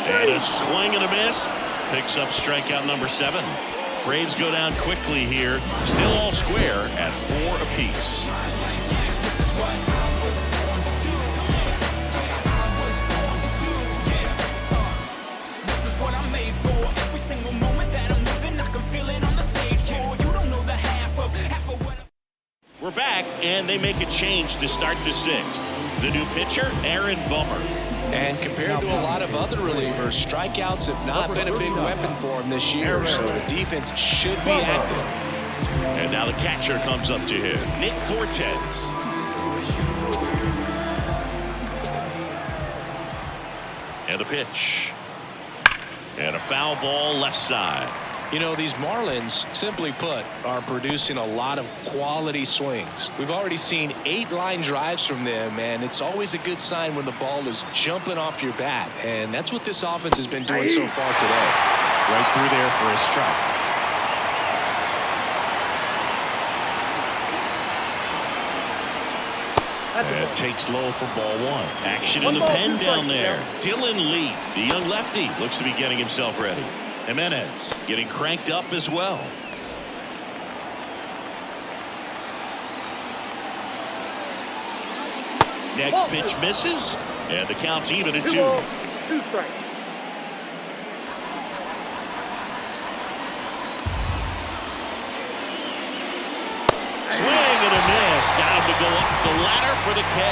[SPEAKER 1] And a swing and a miss. Picks up strikeout number 7. Braves go down quickly here. Still all square at 4 apiece. We're back, and they make a change to start the 6th. The new pitcher, Aaron Bummer.
[SPEAKER 2] And compared to a lot of other relievers, strikeouts have not been a big weapon for him this year, so the defense should be active.
[SPEAKER 1] And now the catcher comes up to him, Nick Fortes. And a pitch. And a foul ball left side.
[SPEAKER 2] You know, these Marlins, simply put, are producing a lot of quality swings. We've already seen 8 line drives from them, and it's always a good sign when the ball is jumping off your bat. And that's what this offense has been doing so far today.
[SPEAKER 1] Right through there for a strike. And takes low for ball 1. Action in the pen down there. Dylan Lee, the young lefty, looks to be getting himself ready. Jimenez getting cranked up as well. Next pitch misses, and the count's even at 2.
[SPEAKER 4] 2 strikes.
[SPEAKER 1] Swing and a miss. Got him to go up the ladder for the K.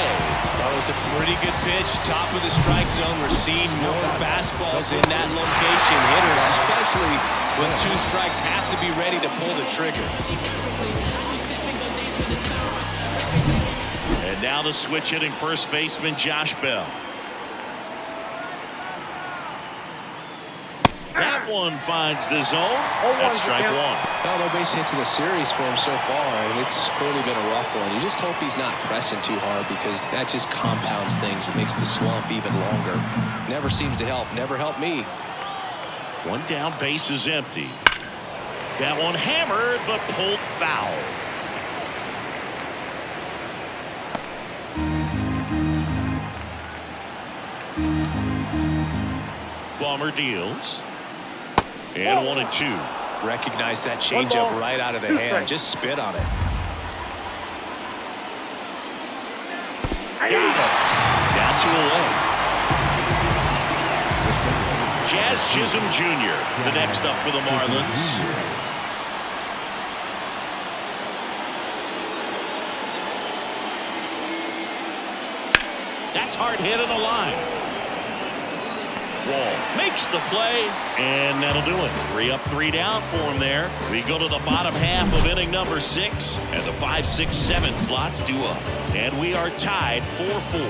[SPEAKER 2] That was a pretty good pitch. Top of the strike zone. We're seeing more fastballs in that location. Hitters, especially when 2 strikes, have to be ready to pull the trigger.
[SPEAKER 1] And now the switch hitting first baseman Josh Bell. That one finds the zone. That's strike 1.
[SPEAKER 2] Well, no base hits in the series for him so far, and it's clearly been a rough one. You just hope he's not pressing too hard, because that just compounds things. It makes the slump even longer. Never seems to help. Never helped me.
[SPEAKER 1] 1 down, base is empty. That one hammered, but pulled foul. Bummer deals. And 1-2.
[SPEAKER 2] Recognize that changeup right out of the hand. Just spit on it.
[SPEAKER 1] Got it. Down to 11. Jazz Chisholm Jr. the next up for the Marlins. That's hard hit in the line. Wall makes the play, and that'll do it. 3 up, 3 down for him there. We go to the bottom half of inning number 6, and the 5, 6, 7 slots due up. And we are tied 4-4.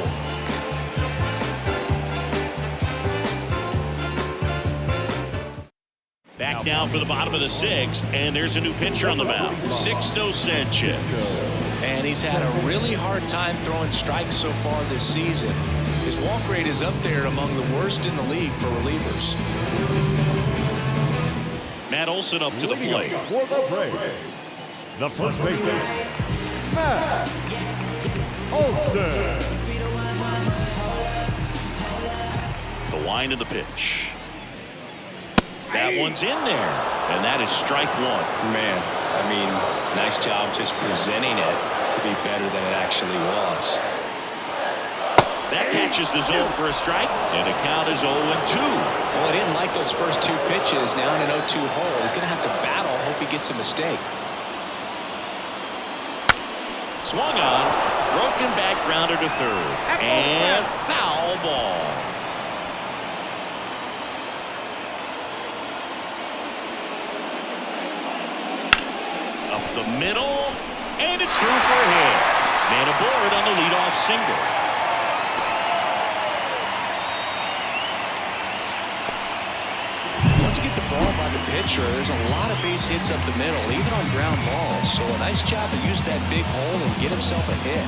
[SPEAKER 1] Back now for the bottom of the 6th, and there's a new pitcher on the mound, Sixto Sanchez.
[SPEAKER 2] And he's had a really hard time throwing strikes so far this season. His walk rate is up there among the worst in the league for relievers.
[SPEAKER 1] Matt Olson up to the plate.
[SPEAKER 3] For the Braves, the first baseman, Matt Olson.
[SPEAKER 1] The wind of the pitch. That one's in there, and that is strike 1.
[SPEAKER 2] Man, I mean, nice job just presenting it to be better than it actually was.
[SPEAKER 1] That catches the zone for a strike, and the count is 0-2.
[SPEAKER 2] Well, I didn't like those first 2 pitches. Now in an 0-2 hole, he's going to have to battle. Hope he gets a mistake.
[SPEAKER 1] Swung on, broken back grounder to third, and foul ball. Up the middle, and it's through for a hit. Man aboard on the leadoff single.
[SPEAKER 2] once you get the ball by the pitcher, there's a lot of base hits up the middle, even on ground balls. So a nice job to use that big hole and get himself a hit.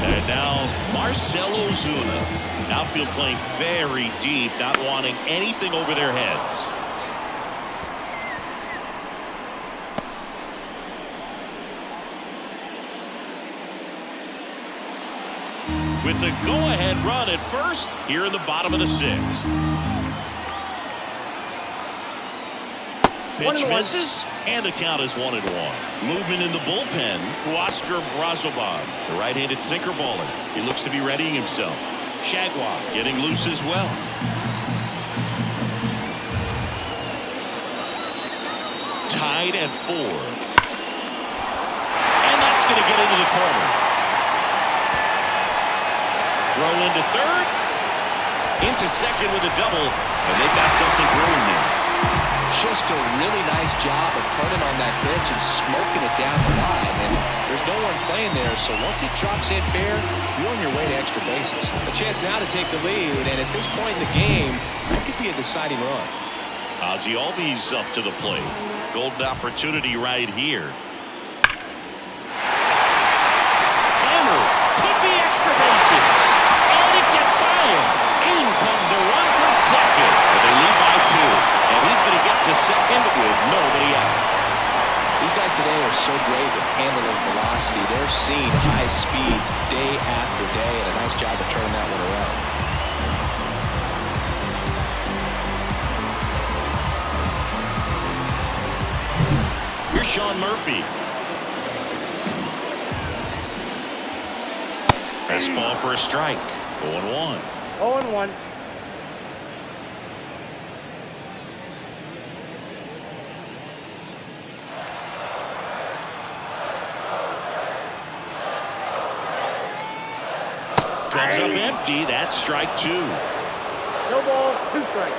[SPEAKER 1] And now Marcell Ozuna. Outfield playing very deep, not wanting anything over their heads. With the go-ahead run at first here in the bottom of the 6th. Pitch misses, and the count is 1-1. Movement in the bullpen, Huáscar Brazoban, the right-handed sinker baller. He looks to be readying himself. Shagwa getting loose as well. Tied at 4. And that's going to get into the corner. Throw into third, into second with a double, and they've got something brewing there.
[SPEAKER 2] Just a really nice job of turning on that pitch and smoking it down the line, and there's no one playing there, so once it drops in fair, you're on your way to extra bases. A chance now to take the lead, and at this point in the game, that could be a deciding run.
[SPEAKER 1] Ozzie Albies up to the plate. Golden opportunity right here. Hammer could be extra bases. In comes the run from second. And they lead by 2. And he's going to get to second with nobody out.
[SPEAKER 2] These guys today are so great with handling velocity. They're seeing high speeds day after day, and a nice job of turning that one around.
[SPEAKER 1] Here's Sean Murphy. Fastball for a strike. 0-1.
[SPEAKER 4] 0-1.
[SPEAKER 1] Comes up empty. That's strike 2.
[SPEAKER 4] No ball, 2 strikes.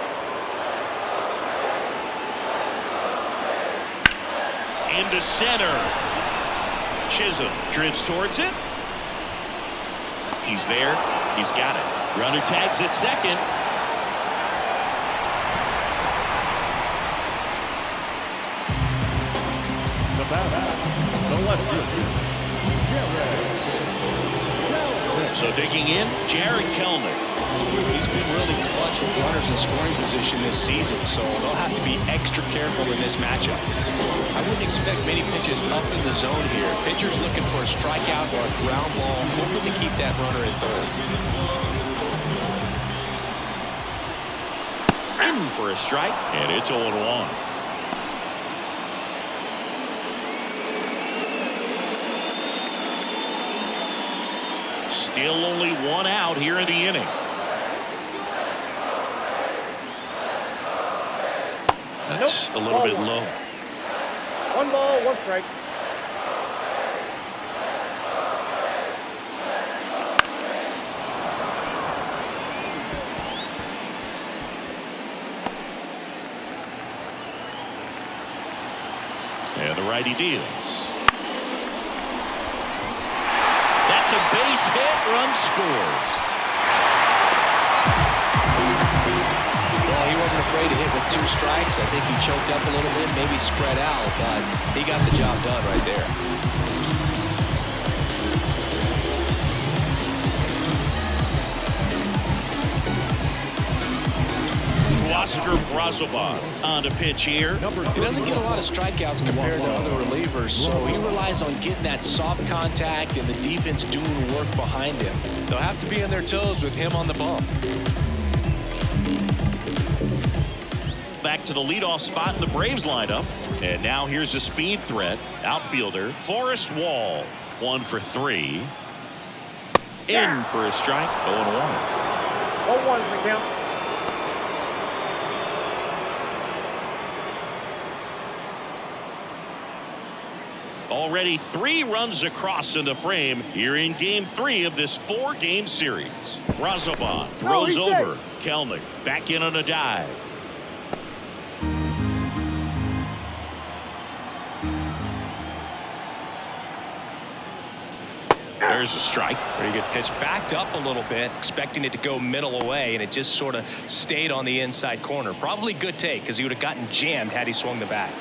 [SPEAKER 1] Into center. Chisholm drifts towards it. He's there. He's got it. Runner tags at second.
[SPEAKER 3] The batter, the left fielder,
[SPEAKER 1] So digging in, Jared Kelnick.
[SPEAKER 2] He's been really clutch with runners in scoring position this season, so they'll have to be extra careful in this matchup. I wouldn't expect many pitches up in the zone here. Pitcher's looking for a strikeout or a ground ball, hoping to keep that runner at third.
[SPEAKER 1] In for a strike, and it's 0-1. Still only 1 out here in the inning. That's a little bit low.
[SPEAKER 4] 1 ball, 1 strike.
[SPEAKER 1] And the righty deals. That's a base hit. Run scores.
[SPEAKER 2] Well, he wasn't afraid to hit with 2 strikes. I think he choked up a little bit, maybe spread out, but he got the job done right there.
[SPEAKER 1] Huáscar Brazoban on to pitch here.
[SPEAKER 2] He doesn't get a lot of strikeouts compared to other relievers, so he relies on getting that soft contact and the defense doing work behind him. They'll have to be on their toes with him on the bump.
[SPEAKER 1] Back to the leadoff spot in the Braves lineup. And now here's a speed threat. Outfielder Forrest Wall. 1 for 3. In for a strike. 0-1.
[SPEAKER 4] 0-1 for the count.
[SPEAKER 1] Already 3 runs across in the frame here in game 3 of this 4-game series. Brazoban throws over. Kelnick back in on a dive. There's a strike.
[SPEAKER 2] Pretty good pitch. Backed up a little bit, expecting it to go middle away, and it just sort of stayed on the inside corner. Probably good take, because he would have gotten jammed had he swung the bat.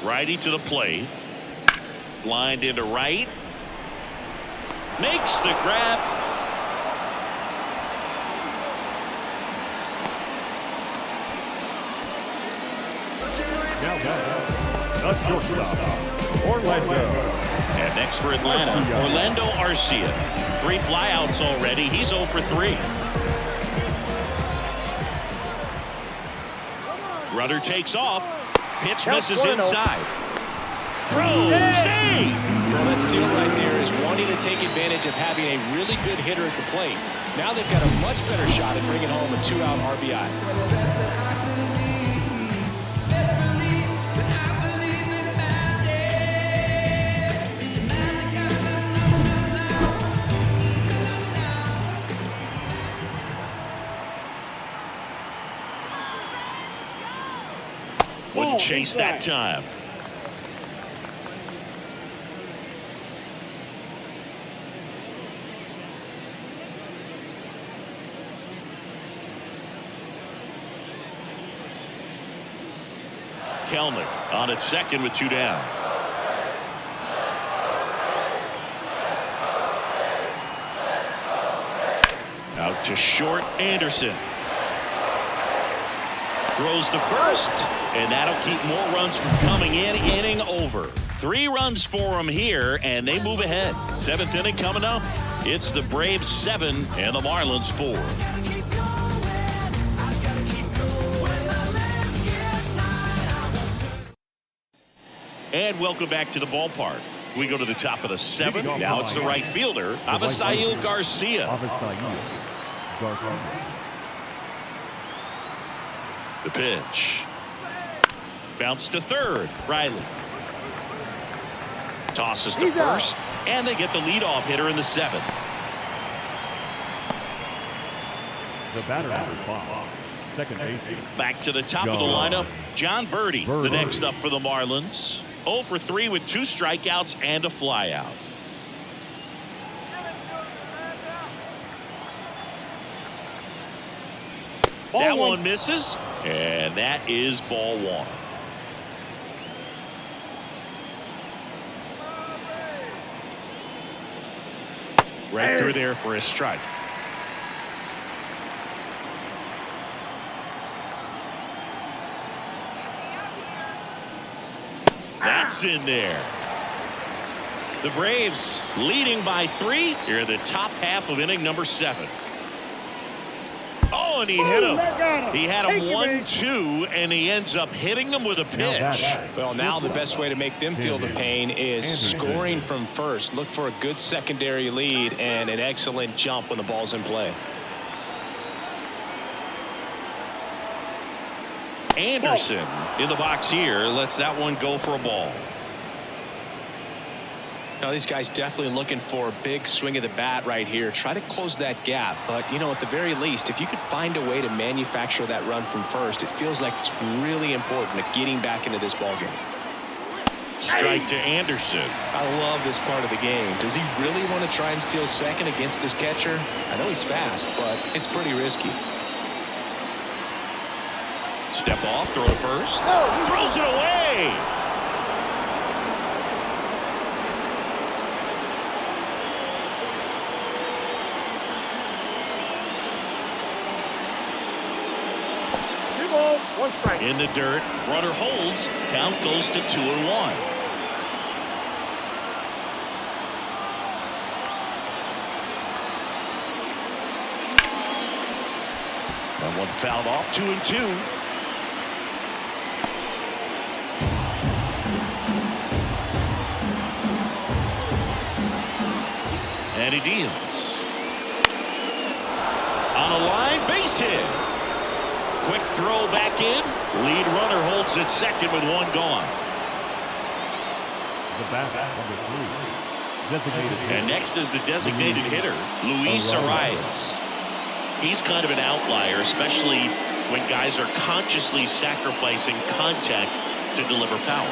[SPEAKER 1] Righty to the plate. Lined into right. Makes the grab.
[SPEAKER 3] Now that's your stop. Orlando.
[SPEAKER 1] And next for Atlanta, Orlando Arcia. 3 flyouts already. He's 0 for 3. Runner takes off. Pitch misses inside. Throw, save!
[SPEAKER 2] Well, that steal right there is wanting to take advantage of having a really good hitter at the plate. Now they've got a much better shot at bringing home a 2-out RBI.
[SPEAKER 1] Wouldn't chase that time. Kelnick on at second with 2 down. Out to short, Anderson. Throws to first, and that'll keep more runs from coming in. Inning over. 3 runs for him here, and they move ahead. 7th inning coming up. It's the Braves 7 and the Marlins 4. And welcome back to the ballpark. We go to the top of the 7th. Now it's the right fielder, Avisail Garcia. The pitch. Bounce to third. Riley. Tosses to first. And they get the leadoff hitter in the 7th.
[SPEAKER 3] The batter number 5. Second base.
[SPEAKER 1] Back to the top of the lineup. John Birdie, the next up for the Marlins. 0 for 3 with 2 strikeouts and a flyout. That one misses, and that is ball 1. Right through there for a strike. That's in there. The Braves leading by 3 here in the top half of inning number 7. Oh, and he hit him. He had him 1-2, and he ends up hitting him with a pitch.
[SPEAKER 2] Well, now the best way to make them feel the pain is scoring from first. Look for a good secondary lead and an excellent jump when the ball's in play.
[SPEAKER 1] Anderson in the box here lets that one go for a ball.
[SPEAKER 2] Now these guys definitely looking for a big swing of the bat right here. Try to close that gap, but you know, at the very least, if you could find a way to manufacture that run from first, it feels like it's really important at getting back into this ball game.
[SPEAKER 1] Strike to Anderson.
[SPEAKER 2] I love this part of the game. Does he really want to try and steal second against this catcher? I know he's fast, but it's pretty risky.
[SPEAKER 1] Step off, throw to first. Throws it away. In the dirt, runner holds. Count goes to 2-1. That one fouled off. 2-2. And he deals. On a line, base hit. Quick throw back in. Lead runner holds at second with 1 gone.
[SPEAKER 3] The bat, number 3. Designated hitter.
[SPEAKER 1] And next is the designated hitter, Luis Arias. He's kind of an outlier, especially when guys are consciously sacrificing contact to deliver power.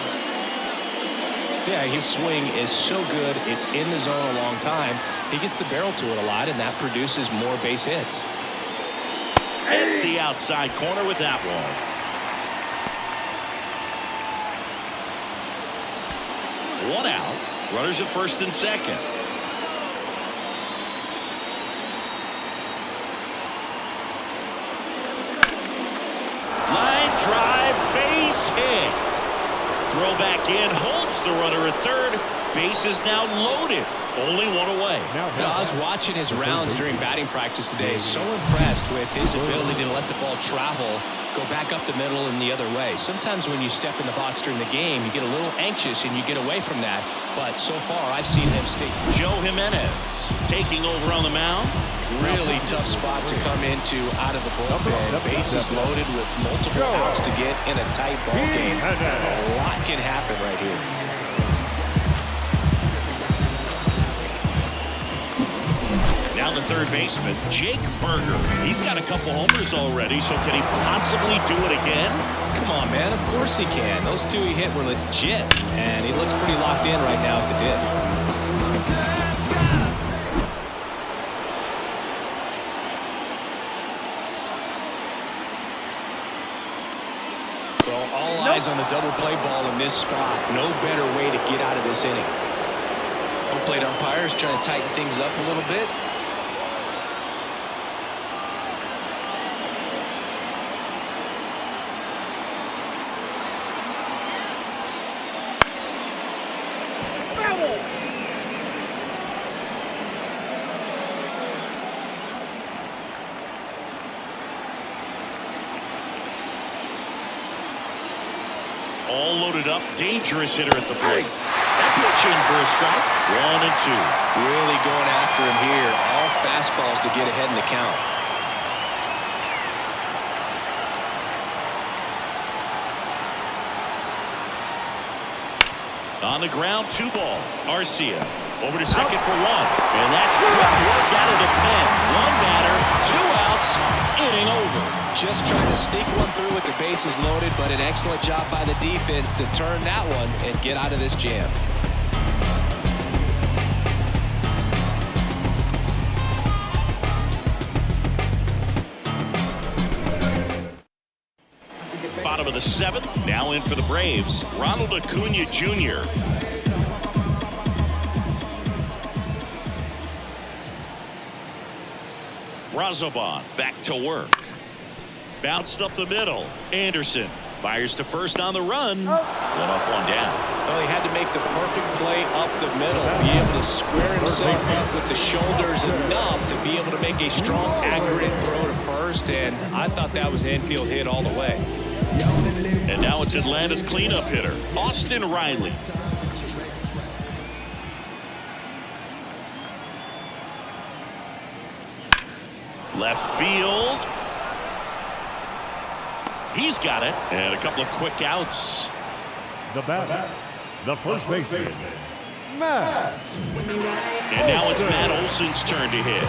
[SPEAKER 2] Yeah, his swing is so good. It's in the zone a long time. He gets the barrel to it a lot, and that produces more base hits.
[SPEAKER 1] It's the outside corner with that one. One out. Runners at first and second. Line drive, base hit. Throw back in, holds the runner at third. Base is now loaded. Only one away.
[SPEAKER 2] I was watching his rounds during batting practice today. So impressed with his ability to let the ball travel, go back up the middle and the other way. Sometimes when you step in the box during the game, you get a little anxious and you get away from that. But so far, I've seen him stay.
[SPEAKER 1] Joe Jimenez taking over on the mound.
[SPEAKER 2] Really tough spot to come into out of the bullpen. Bases loaded with multiple outs to get in a tight ball game. A lot can happen right here.
[SPEAKER 1] Now the third baseman, Jake Berger. He's got a couple homers already, so can he possibly do it again?
[SPEAKER 2] Come on, man. Of course he can. Those two he hit were legit, and he looks pretty locked in right now at the dip. Well, all eyes on the double play ball in this spot. No better way to get out of this inning. Home plate umpires trying to tighten things up a little bit.
[SPEAKER 1] All loaded up, dangerous hitter at the plate. That pitch in for a strike. 1-2.
[SPEAKER 2] Really going after him here. All fastballs to get ahead in the count.
[SPEAKER 1] On the ground, 2 ball. Arcia over to second for 1. And that's quick work out of the pen. 1 batter, 2 outs, inning over.
[SPEAKER 2] Just trying to sneak one through with the bases loaded, but an excellent job by the defense to turn that one and get out of this jam.
[SPEAKER 1] Bottom of the 7th, now in for the Braves, Ronald Acuna Jr. Razoban back to work. Bounced up the middle. Anderson fires to first on the run. 1 up, 1 down.
[SPEAKER 2] Well, he had to make the perfect play up the middle. Be able to square himself up with the shoulders enough to be able to make a strong, accurate throw to first. And I thought that was an infield hit all the way.
[SPEAKER 1] And now it's Atlanta's cleanup hitter, Austin Riley. Left field. He's got it. And a couple of quick outs.
[SPEAKER 3] The bat, the first baseman, Matt.
[SPEAKER 1] And now it's Matt Olson's turn to hit.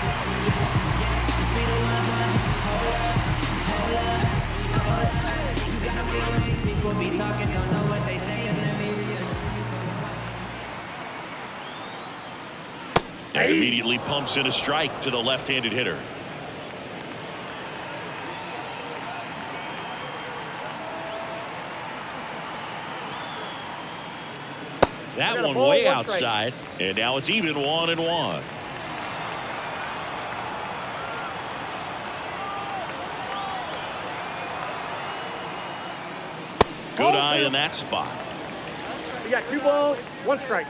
[SPEAKER 1] And immediately pumps in a strike to the left-handed hitter. That one way outside, and now it's even 1-1. Good eye in that spot.
[SPEAKER 4] We got 2 balls, 1 strike.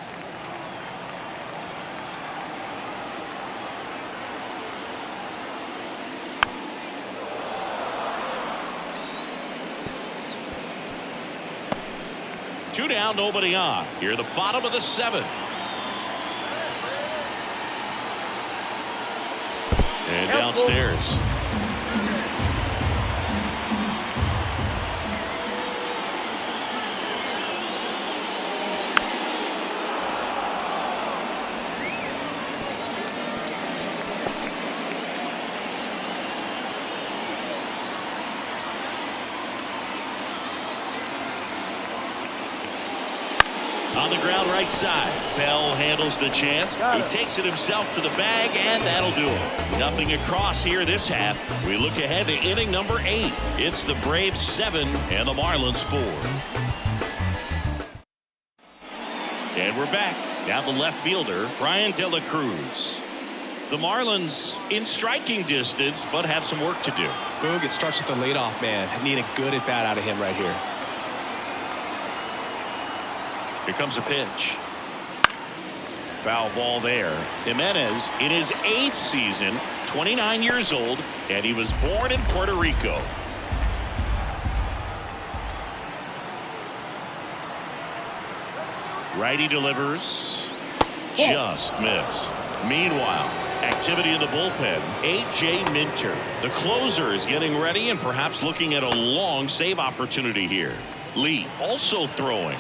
[SPEAKER 1] Two down, nobody on. Here, the bottom of the 7th. And downstairs. On the ground right side. Bell handles the chance. He takes it himself to the bag, and that'll do it. Nothing across here this half. We look ahead to inning number 8. It's the Braves 7 and the Marlins 4. And we're back. Now the left fielder, Brian De La Cruz. The Marlins in striking distance, but have some work to do.
[SPEAKER 2] Boog, it starts with the leadoff man. Need a good at bat out of him right here.
[SPEAKER 1] Here comes a pitch. Foul ball there. Jimenez in his 8th season, 29 years old, and he was born in Puerto Rico. Righty delivers. Just missed. Meanwhile, activity in the bullpen. A.J. Minter, the closer, is getting ready and perhaps looking at a long save opportunity here. Lee also throwing.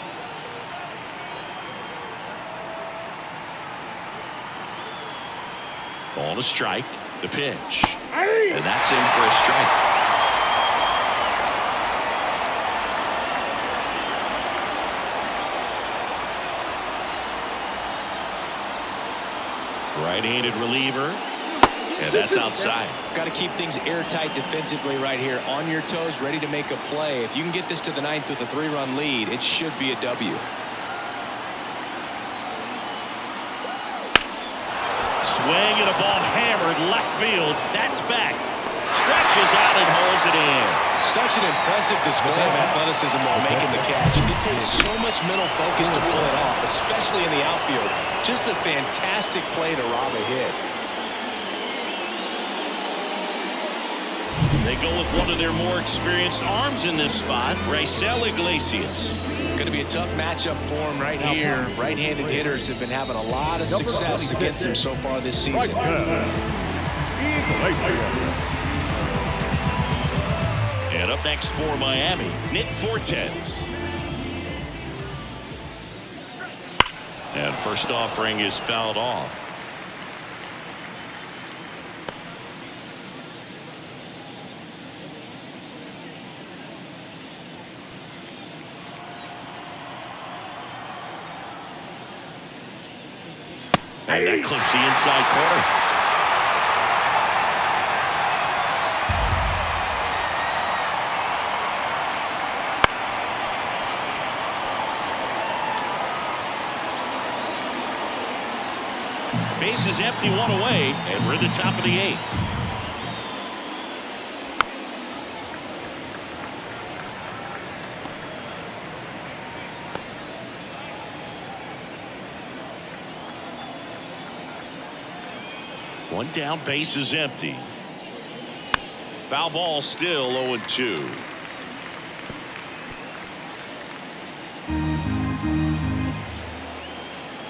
[SPEAKER 1] Ball to strike. The pitch. And that's in for a strike. Right-handed reliever, and that's outside.
[SPEAKER 2] Got to keep things airtight defensively right here. On your toes, ready to make a play. If you can get this to the 9th with a 3-run lead, it should be a W.
[SPEAKER 1] Swing and a ball hammered left field. That's back. Stretches out and holds it in.
[SPEAKER 2] Such an impressive display of athleticism while making the catch. It takes so much mental focus to pull it off, especially in the outfield. Just a fantastic play to rob a hit.
[SPEAKER 1] They go with one of their more experienced arms in this spot, Raisel Iglesias.
[SPEAKER 2] Going to be a tough matchup for him right here. Right-handed hitters have been having a lot of success against him so far this season.
[SPEAKER 1] And up next for Miami, Nick Fortes. And first offering is fouled off. And that clips the inside corner. Base is empty, one away, and we're at the top of the 8th. One down, base is empty. Foul ball still 0-2.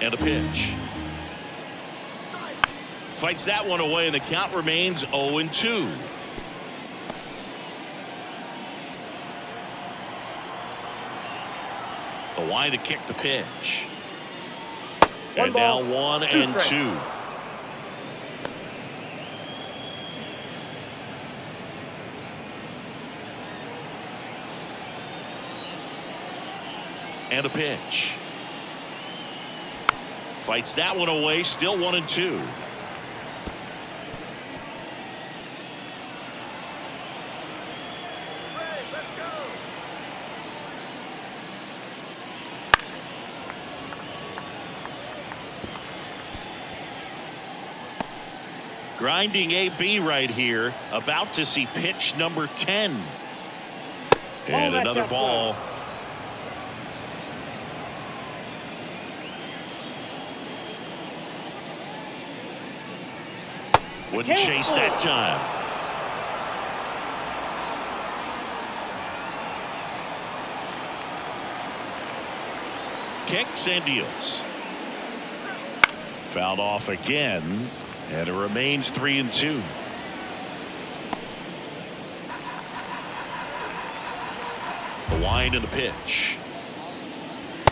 [SPEAKER 1] And a pitch. Fights that one away, and the count remains 0-2. The line to kick the pitch. And now 1-2. And a pitch. Fights that one away, still 1-2. Grinding AB right here, about to see pitch number 10. And another ball. Wouldn't chase that time. Kicks and deals. Fouled off again. And it remains 3-2. The wind and the pitch.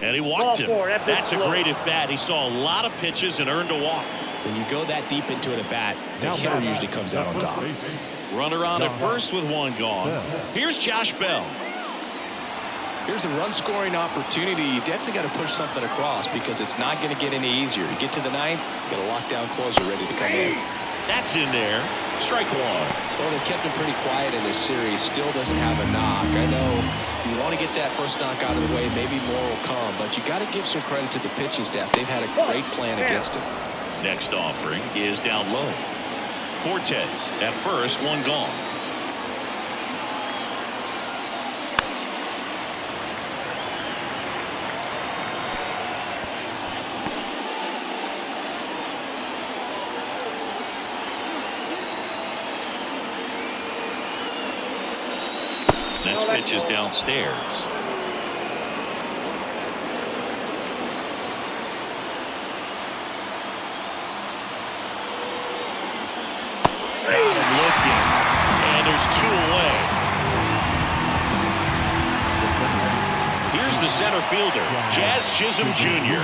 [SPEAKER 1] And he walked him. That's a great at bat. He saw a lot of pitches and earned a walk.
[SPEAKER 2] When you go that deep into it at bat, the hitter usually comes out on top.
[SPEAKER 1] Runner on at first with one gone. Here's Josh Bell.
[SPEAKER 2] Here's a run-scoring opportunity. You definitely got to push something across because it's not going to get any easier. You get to the ninth, you got a lockdown closer ready to come in.
[SPEAKER 1] That's in there. Strike one.
[SPEAKER 2] Well, they kept him pretty quiet in this series. Still doesn't have a knock. I know you want to get that first knock out of the way. Maybe more will come, but you got to give some credit to the pitching staff. They've had a great plan against him.
[SPEAKER 1] Next offering is down low. Cortez at first, one gone. Next pitch is downstairs. Looking, and there's two away. Here's the center fielder, Jazz Chisholm Jr.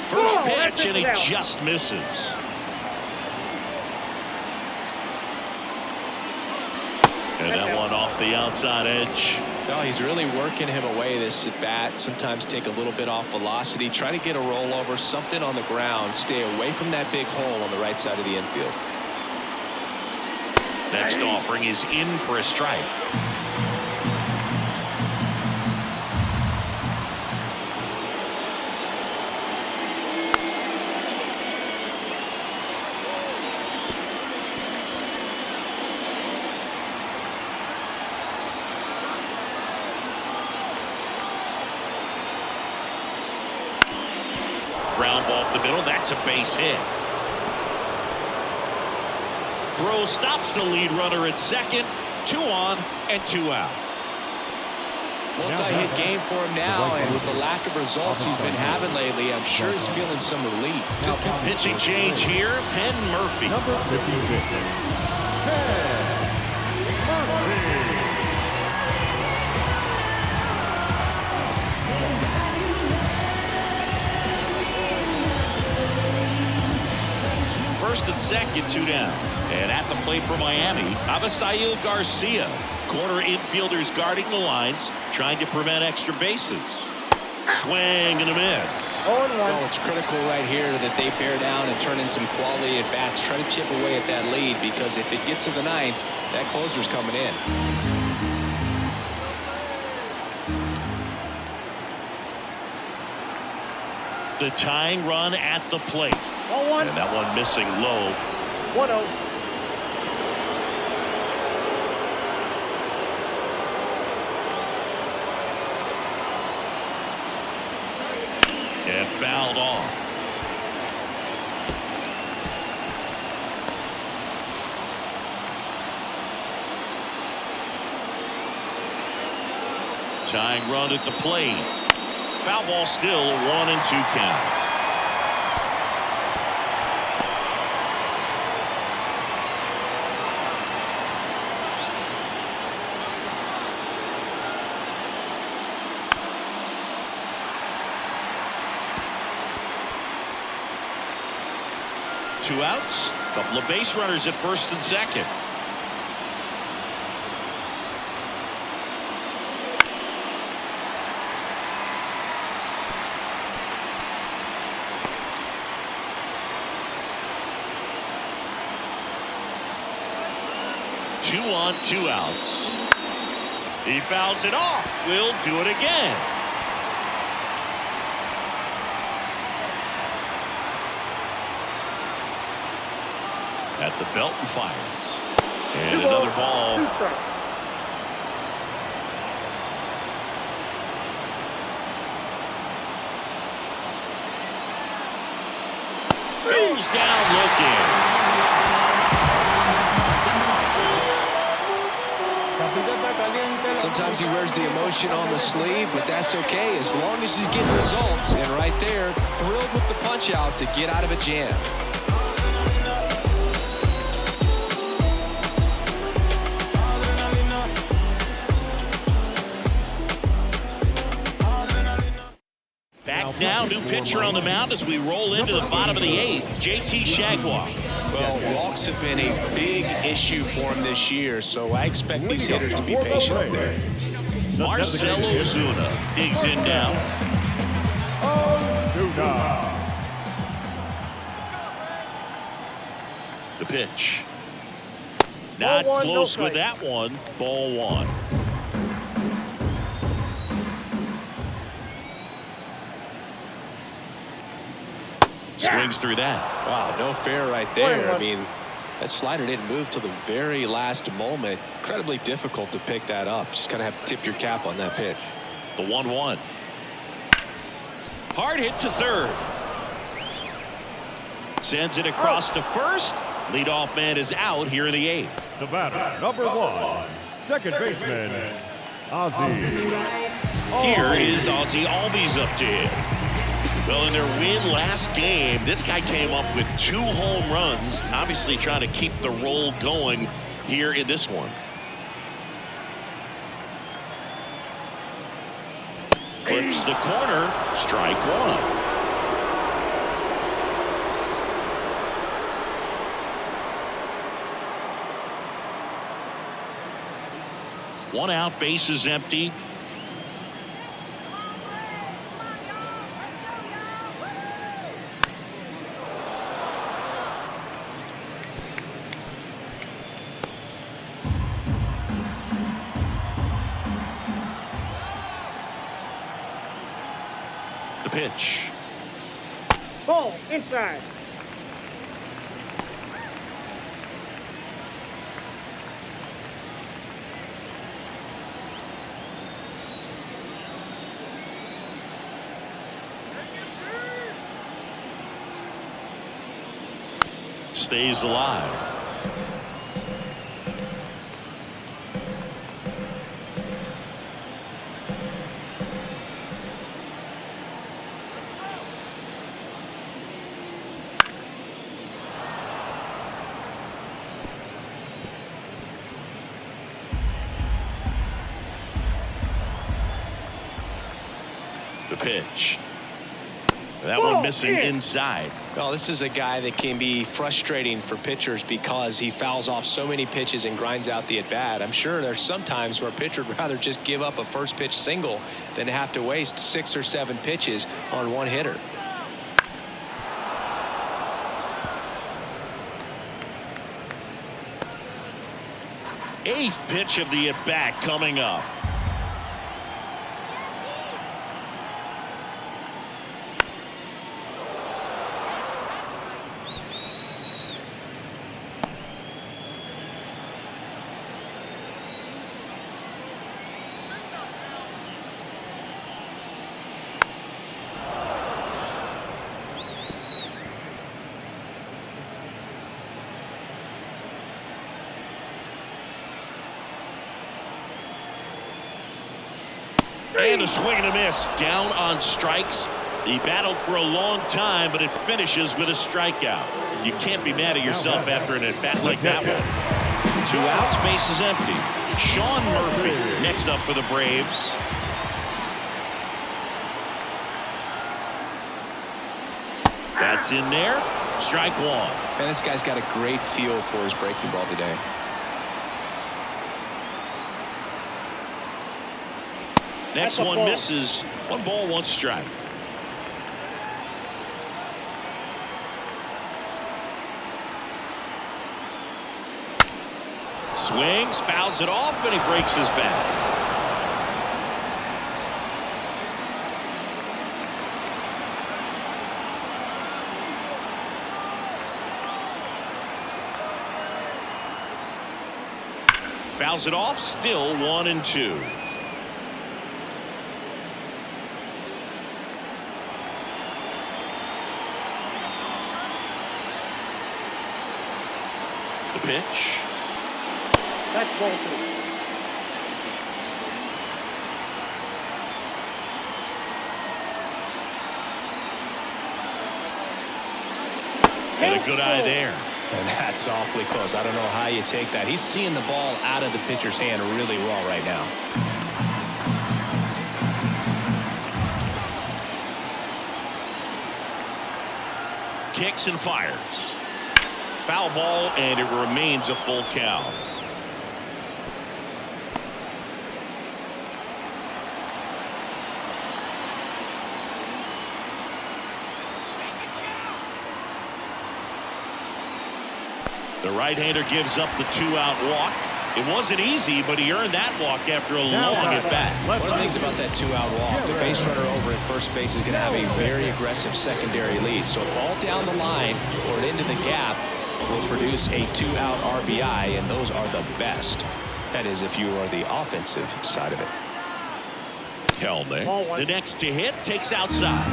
[SPEAKER 1] First pitch, and he just misses. And that one off the outside edge.
[SPEAKER 2] No, he's really working him away this at bat. Sometimes take a little bit off velocity. Try to get a rollover, something on the ground. Stay away from that big hole on the right side of the infield.
[SPEAKER 1] Next offering is in for a strike. Ground ball up the middle. That's a base hit. Throw stops the lead runner at second. 2 on and 2 out.
[SPEAKER 2] Multi-hit game for him now, and with the lack of results he's been having lately, I'm sure he's feeling some relief.
[SPEAKER 1] Just pitching change here. Penn Murphy.
[SPEAKER 3] Number 56. Penn Murphy.
[SPEAKER 1] First and second, 2 down. And at the plate for Miami, Avisail Garcia. Corner infielders guarding the lines, trying to prevent extra bases. Swing and a miss.
[SPEAKER 2] Well, it's critical right here that they bear down and turn in some quality at bats. Try to chip away at that lead, because if it gets to the ninth, that closer's coming in.
[SPEAKER 1] The tying run at the plate.
[SPEAKER 4] 1-1.
[SPEAKER 1] And that one missing low.
[SPEAKER 4] 1-0.
[SPEAKER 1] And fouled off. Tying run at the plate. Foul ball still, a 1-2 count. Two outs, couple of base runners at first and second. Two on, 2 outs. He fouls it off. We'll do it again. At the belt and fires. And another ball.
[SPEAKER 4] 2 strikes.
[SPEAKER 1] Goes down looking.
[SPEAKER 2] Sometimes he wears the emotion on the sleeve, but that's okay as long as he's getting results. And right there, thrilled with the punch out to get out of a jam.
[SPEAKER 1] now. New pitcher on the mound as we roll into the bottom of the 8th. JT Jaguar.
[SPEAKER 2] Well, walks have been a big issue for him this year, so I expect these hitters to be patient up there.
[SPEAKER 1] Marcell Ozuna digs in now. The pitch. Not
[SPEAKER 4] Ball 1,
[SPEAKER 1] close
[SPEAKER 4] no
[SPEAKER 1] with that one. Ball 1. Swings through that.
[SPEAKER 2] Wow, no fair right there. I mean, that slider didn't move till the very last moment. Incredibly difficult to pick that up. Just kind of have to tip your cap on that pitch.
[SPEAKER 1] The 1-1. Hard hit to third. Sends it across to first. Leadoff man is out here in the 8th.
[SPEAKER 3] The batter, number 1, second baseman, Ozzie.
[SPEAKER 1] Here is Ozzie Albies up to him. Well, in their win last game, this guy came up with 2 home runs, obviously trying to keep the roll going here in this one. Clips the corner, strike 1. One out, base is empty. The pitch.
[SPEAKER 4] Ball inside.
[SPEAKER 1] Stays alive. The pitch. That one missing inside.
[SPEAKER 2] Well, this is a guy that can be frustrating for pitchers because he fouls off so many pitches and grinds out the at-bat. I'm sure there's some times where a pitcher would rather just give up a first pitch single than have to waste 6 or 7 pitches on one hitter.
[SPEAKER 1] Eighth pitch of the at-bat coming up. And a swing and a miss. Down on strikes. He battled for a long time, but it finishes with a strikeout. You can't be mad at yourself after an at-bat like that one. 2 outs, base is empty. Sean Murphy next up for the Braves. That's in there. Strike 1.
[SPEAKER 2] Man, this guy's got a great feel for his breaking ball today.
[SPEAKER 1] Next one misses. 1 ball, 1 strike. Swings, fouls it off, and he breaks his bat. Fouls it off, still 1-2. The pitch.
[SPEAKER 4] That's ball 2.
[SPEAKER 1] And a good eye there.
[SPEAKER 2] And that's awfully close. I don't know how you take that. He's seeing the ball out of the pitcher's hand really well right now.
[SPEAKER 1] kicks and fires. Foul ball, and it remains a full count. The right-hander gives up the 2-out walk. It wasn't easy, but he earned that walk after a long at-bat.
[SPEAKER 2] One of the things about that 2-out walk, the base runner over at first base is going to have a very aggressive secondary lead. So a ball down the line or into the gap will produce a 2-out RBI, and those are the best. That is, if you are the offensive side of it.
[SPEAKER 1] Kelnick, the next to hit, takes outside.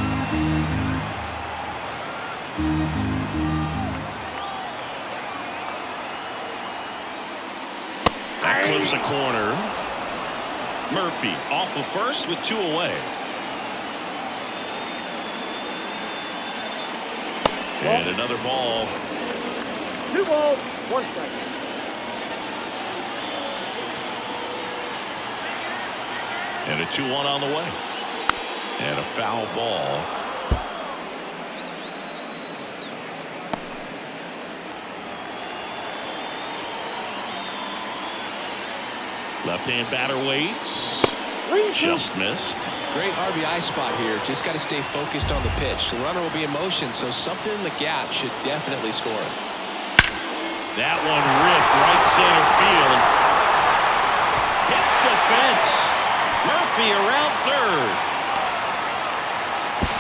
[SPEAKER 1] That clips a corner. Murphy off of first with 2 away. And another ball.
[SPEAKER 4] 2 balls, 1 strike.
[SPEAKER 1] And a 2-1 on the way. And a foul ball. Left-hand batter waits. Just missed.
[SPEAKER 2] Great RBI spot here. Just got to stay focused on the pitch. The runner will be in motion, so something in the gap should definitely score.
[SPEAKER 1] That one ripped right center field. Hits the fence. Murphy around third.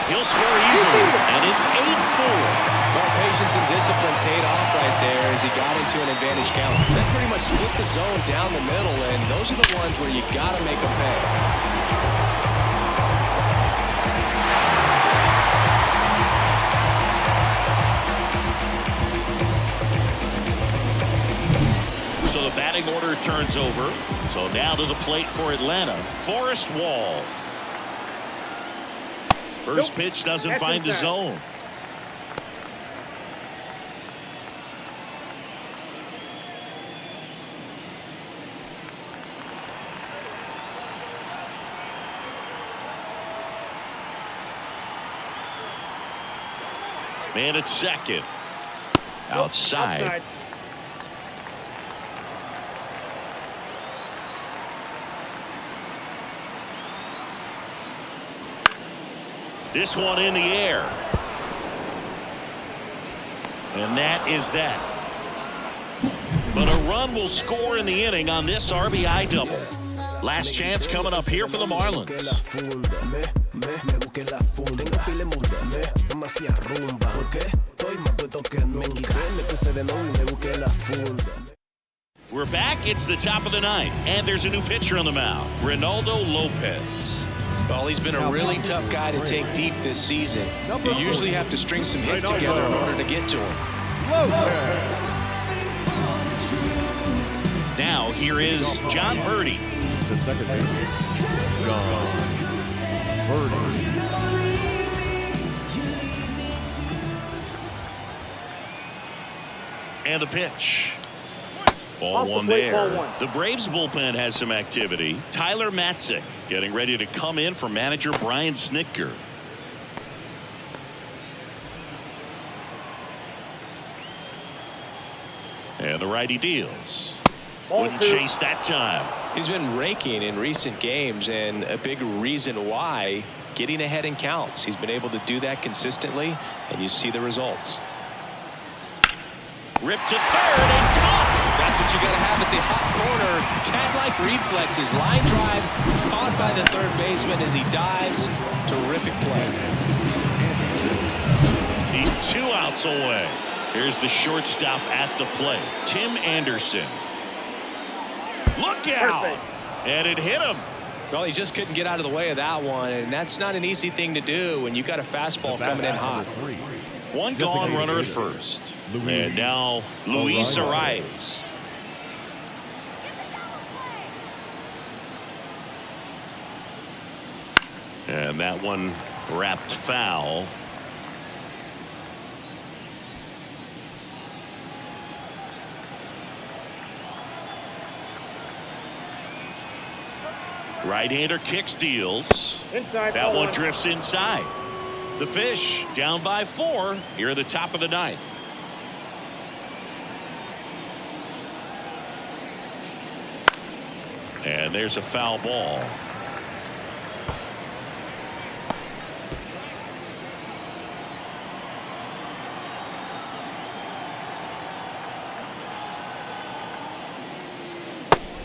[SPEAKER 1] He'll score easily, and it's 8-4.
[SPEAKER 2] Well, patience and discipline paid off right there as he got into an advantage count. That pretty much split the zone down the middle, and those are the ones where you got to make them pay.
[SPEAKER 1] So the batting order turns over. So now to the plate for Atlanta, Forrest Wall. First pitch doesn't find the zone. Man at second. Outside. This one in the air. And that is that. But a run will score in the inning on this RBI double. Last chance coming up here for the Marlins. We're back. It's the top of the ninth, and there's a new pitcher on the mound, Ronaldo Lopez.
[SPEAKER 2] Well, he's been a really tough guy to take deep this season. You usually have to string some hits together in order to get to him.
[SPEAKER 1] Now here is John Birdie.
[SPEAKER 3] The second baseman, John Birdie.
[SPEAKER 1] And the pitch. Ball one there. The Braves bullpen has some activity. Tyler Matzik getting ready to come in for manager Brian Snitker. And the righty deals. Wouldn't chase that time.
[SPEAKER 2] He's been raking in recent games, and a big reason why, getting ahead in counts. He's been able to do that consistently, and you see the results.
[SPEAKER 1] Ripped to third and caught.
[SPEAKER 2] That's what you got to have at the hot corner. Cat-like reflexes. Line drive caught by the third baseman as he dives. Terrific play.
[SPEAKER 1] He's 2 outs away. Here's the shortstop at the plate, Tim Anderson. Look out! And it hit him.
[SPEAKER 2] Well, he just couldn't get out of the way of that one, and that's not an easy thing to do when you've got a fastball coming in hot.
[SPEAKER 1] One gone runner at first. And now Luis Arias. And that one wrapped foul. Right-hander kicks, deals.
[SPEAKER 4] Inside.
[SPEAKER 1] That one drifts inside. The Fish down by 4 here at the top of the 9th. And there's a foul ball.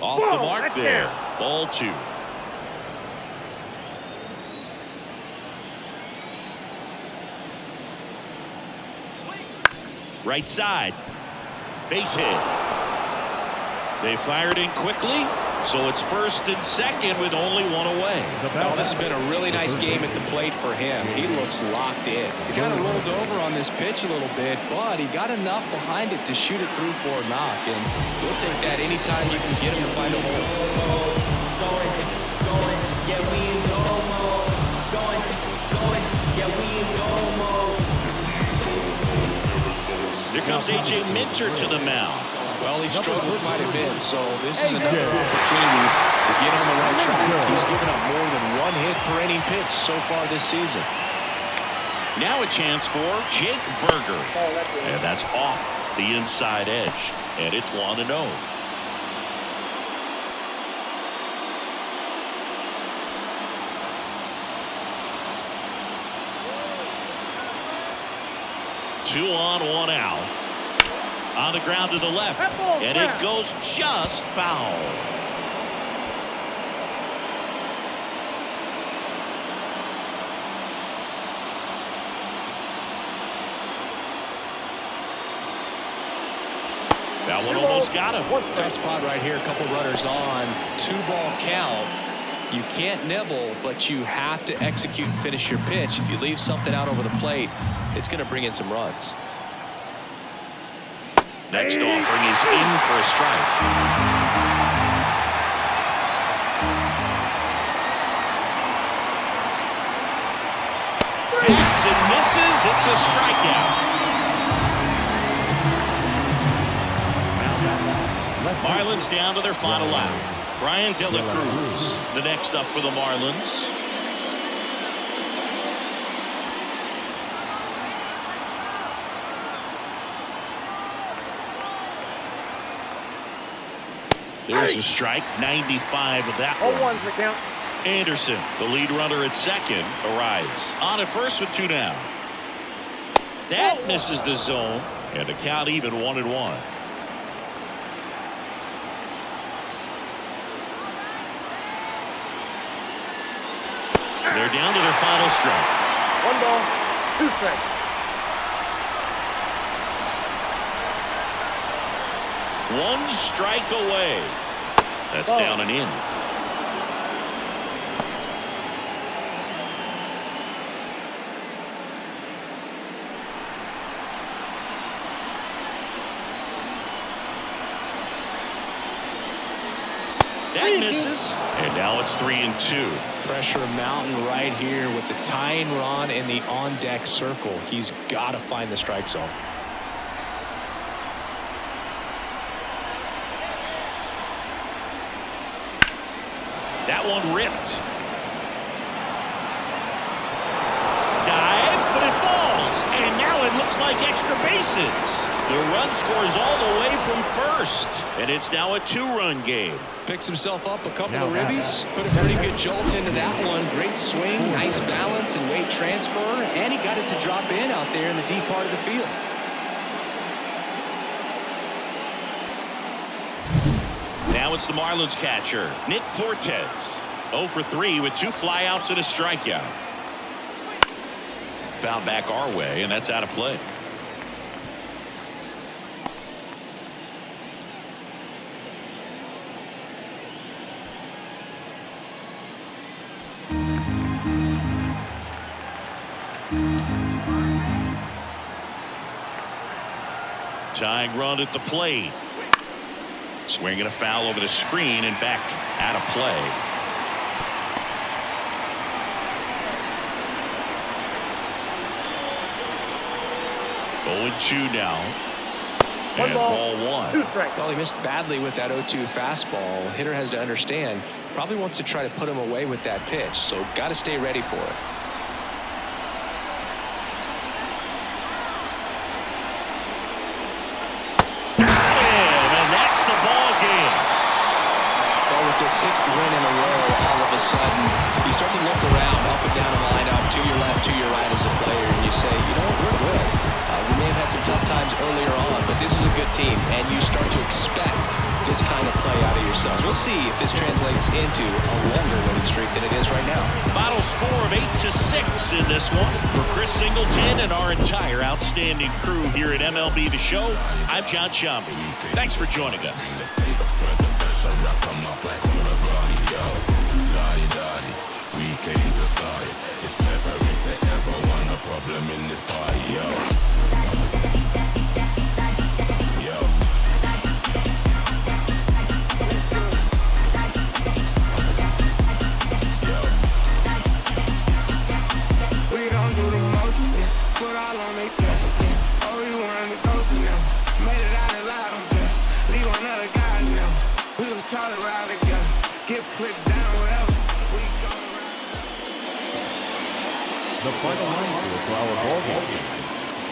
[SPEAKER 1] Off the mark there. Ball 2. Right side. Base hit. They fired in quickly, so it's 1st and 2nd with only 1 away.
[SPEAKER 2] Oh, this has been a really nice game at the plate for him. He looks locked in. He kind of rolled over on this pitch a little bit, but he got enough behind it to shoot it through for a knock, and we'll take that anytime you can get him to find a hole.
[SPEAKER 8] Yeah, we in go mode. Going, yeah, we in go mode.
[SPEAKER 1] Here comes A.J. Minter to the mound.
[SPEAKER 2] Well, he struggled quite a bit, so this is another opportunity to get on the right track. He's given up more than 1 hit per inning pitch so far this season.
[SPEAKER 1] Now a chance for Jake Berger. And that's off the inside edge. And it's 1-0. Two on, 1 out. On the ground to the left. And it goes just foul. That one almost got him.
[SPEAKER 2] Tough spot right here. A couple runners on. 2-ball count. You can't nibble, but you have to execute and finish your pitch. If you leave something out over the plate, it's going to bring in some runs.
[SPEAKER 1] Next offering is in for a strike. Hits and misses. It's a strikeout. Marlins down to their final out. Brian De La Cruz, the next up for the Marlins. There's a strike, 95 of that one.
[SPEAKER 4] 0-1's the count.
[SPEAKER 1] Anderson, the lead runner at 2nd, arrives. On at 1st with 2 down. That misses the zone, and the count even 1-1. They're down to their final strike.
[SPEAKER 4] 1 ball, 2 strikes.
[SPEAKER 1] One strike away. That's down and in. That misses. And now it's 3-2.
[SPEAKER 2] Pressure mountain right here with the tying run in the on-deck circle. He's got to find the strike zone.
[SPEAKER 1] That one ripped. Dives, but it falls. And now it looks like extra bases. The run scores all the way from 1st. And it's now a 2-run game.
[SPEAKER 2] Picks himself up a couple of ribbies. Put a pretty good jolt into that one. Great swing, nice balance and weight transfer. And he got it to drop in out there in the deep part of the field.
[SPEAKER 1] Now it's the Marlins catcher, Nick Fortes. 0 for 3 with 2 flyouts and a strikeout. Foul back our way, and that's out of play. Tying run at the plate. Swinging a foul over the screen and back out of play. Oh, 2 now. And ball 1.
[SPEAKER 4] 2 strikes.
[SPEAKER 2] Well, he missed badly with that 0-2 fastball. Hitter has to understand, probably wants to try to put him away with that pitch, so got to stay ready for it. the 6th win in a row, all of a sudden, you start to look around, up and down the lineup, to your left, to your right as a player, and you say, you know what, we're good. We may have had some tough times earlier on, but this is a good team, and you start to expect this kind of play out of yourselves. We'll see if this translates into a longer winning streak than it is right now.
[SPEAKER 1] Final score of 8-6 in this one. For Chris Singleton and our entire outstanding crew here at MLB The Show, I'm John Sciambi. Thanks for joining us.
[SPEAKER 9] We came to start. It's never if they ever want a problem in this party, yo. Yo. Yo.
[SPEAKER 6] We gon' do the motion, yes. Put all on me, yes, yes. Oh, we wanted to go to now. Made it out alive, yes. Leave another guy now. We was trying to ride together. Get put down wherever.
[SPEAKER 3] The final line for our ball game.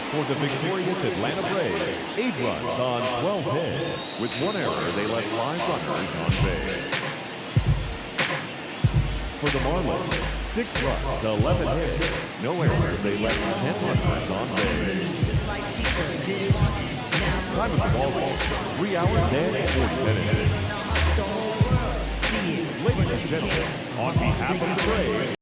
[SPEAKER 3] For the victorious Atlanta Braves, 8 runs on 12 hits. With 1 error, they left 5 runners on base. For the Marlins, 6 runs, 11 hits. No errors, they left 10 runners on base. Time of the ball game, 3 hours and 40 minutes. Ladies and gentlemen, on behalf of the Braves,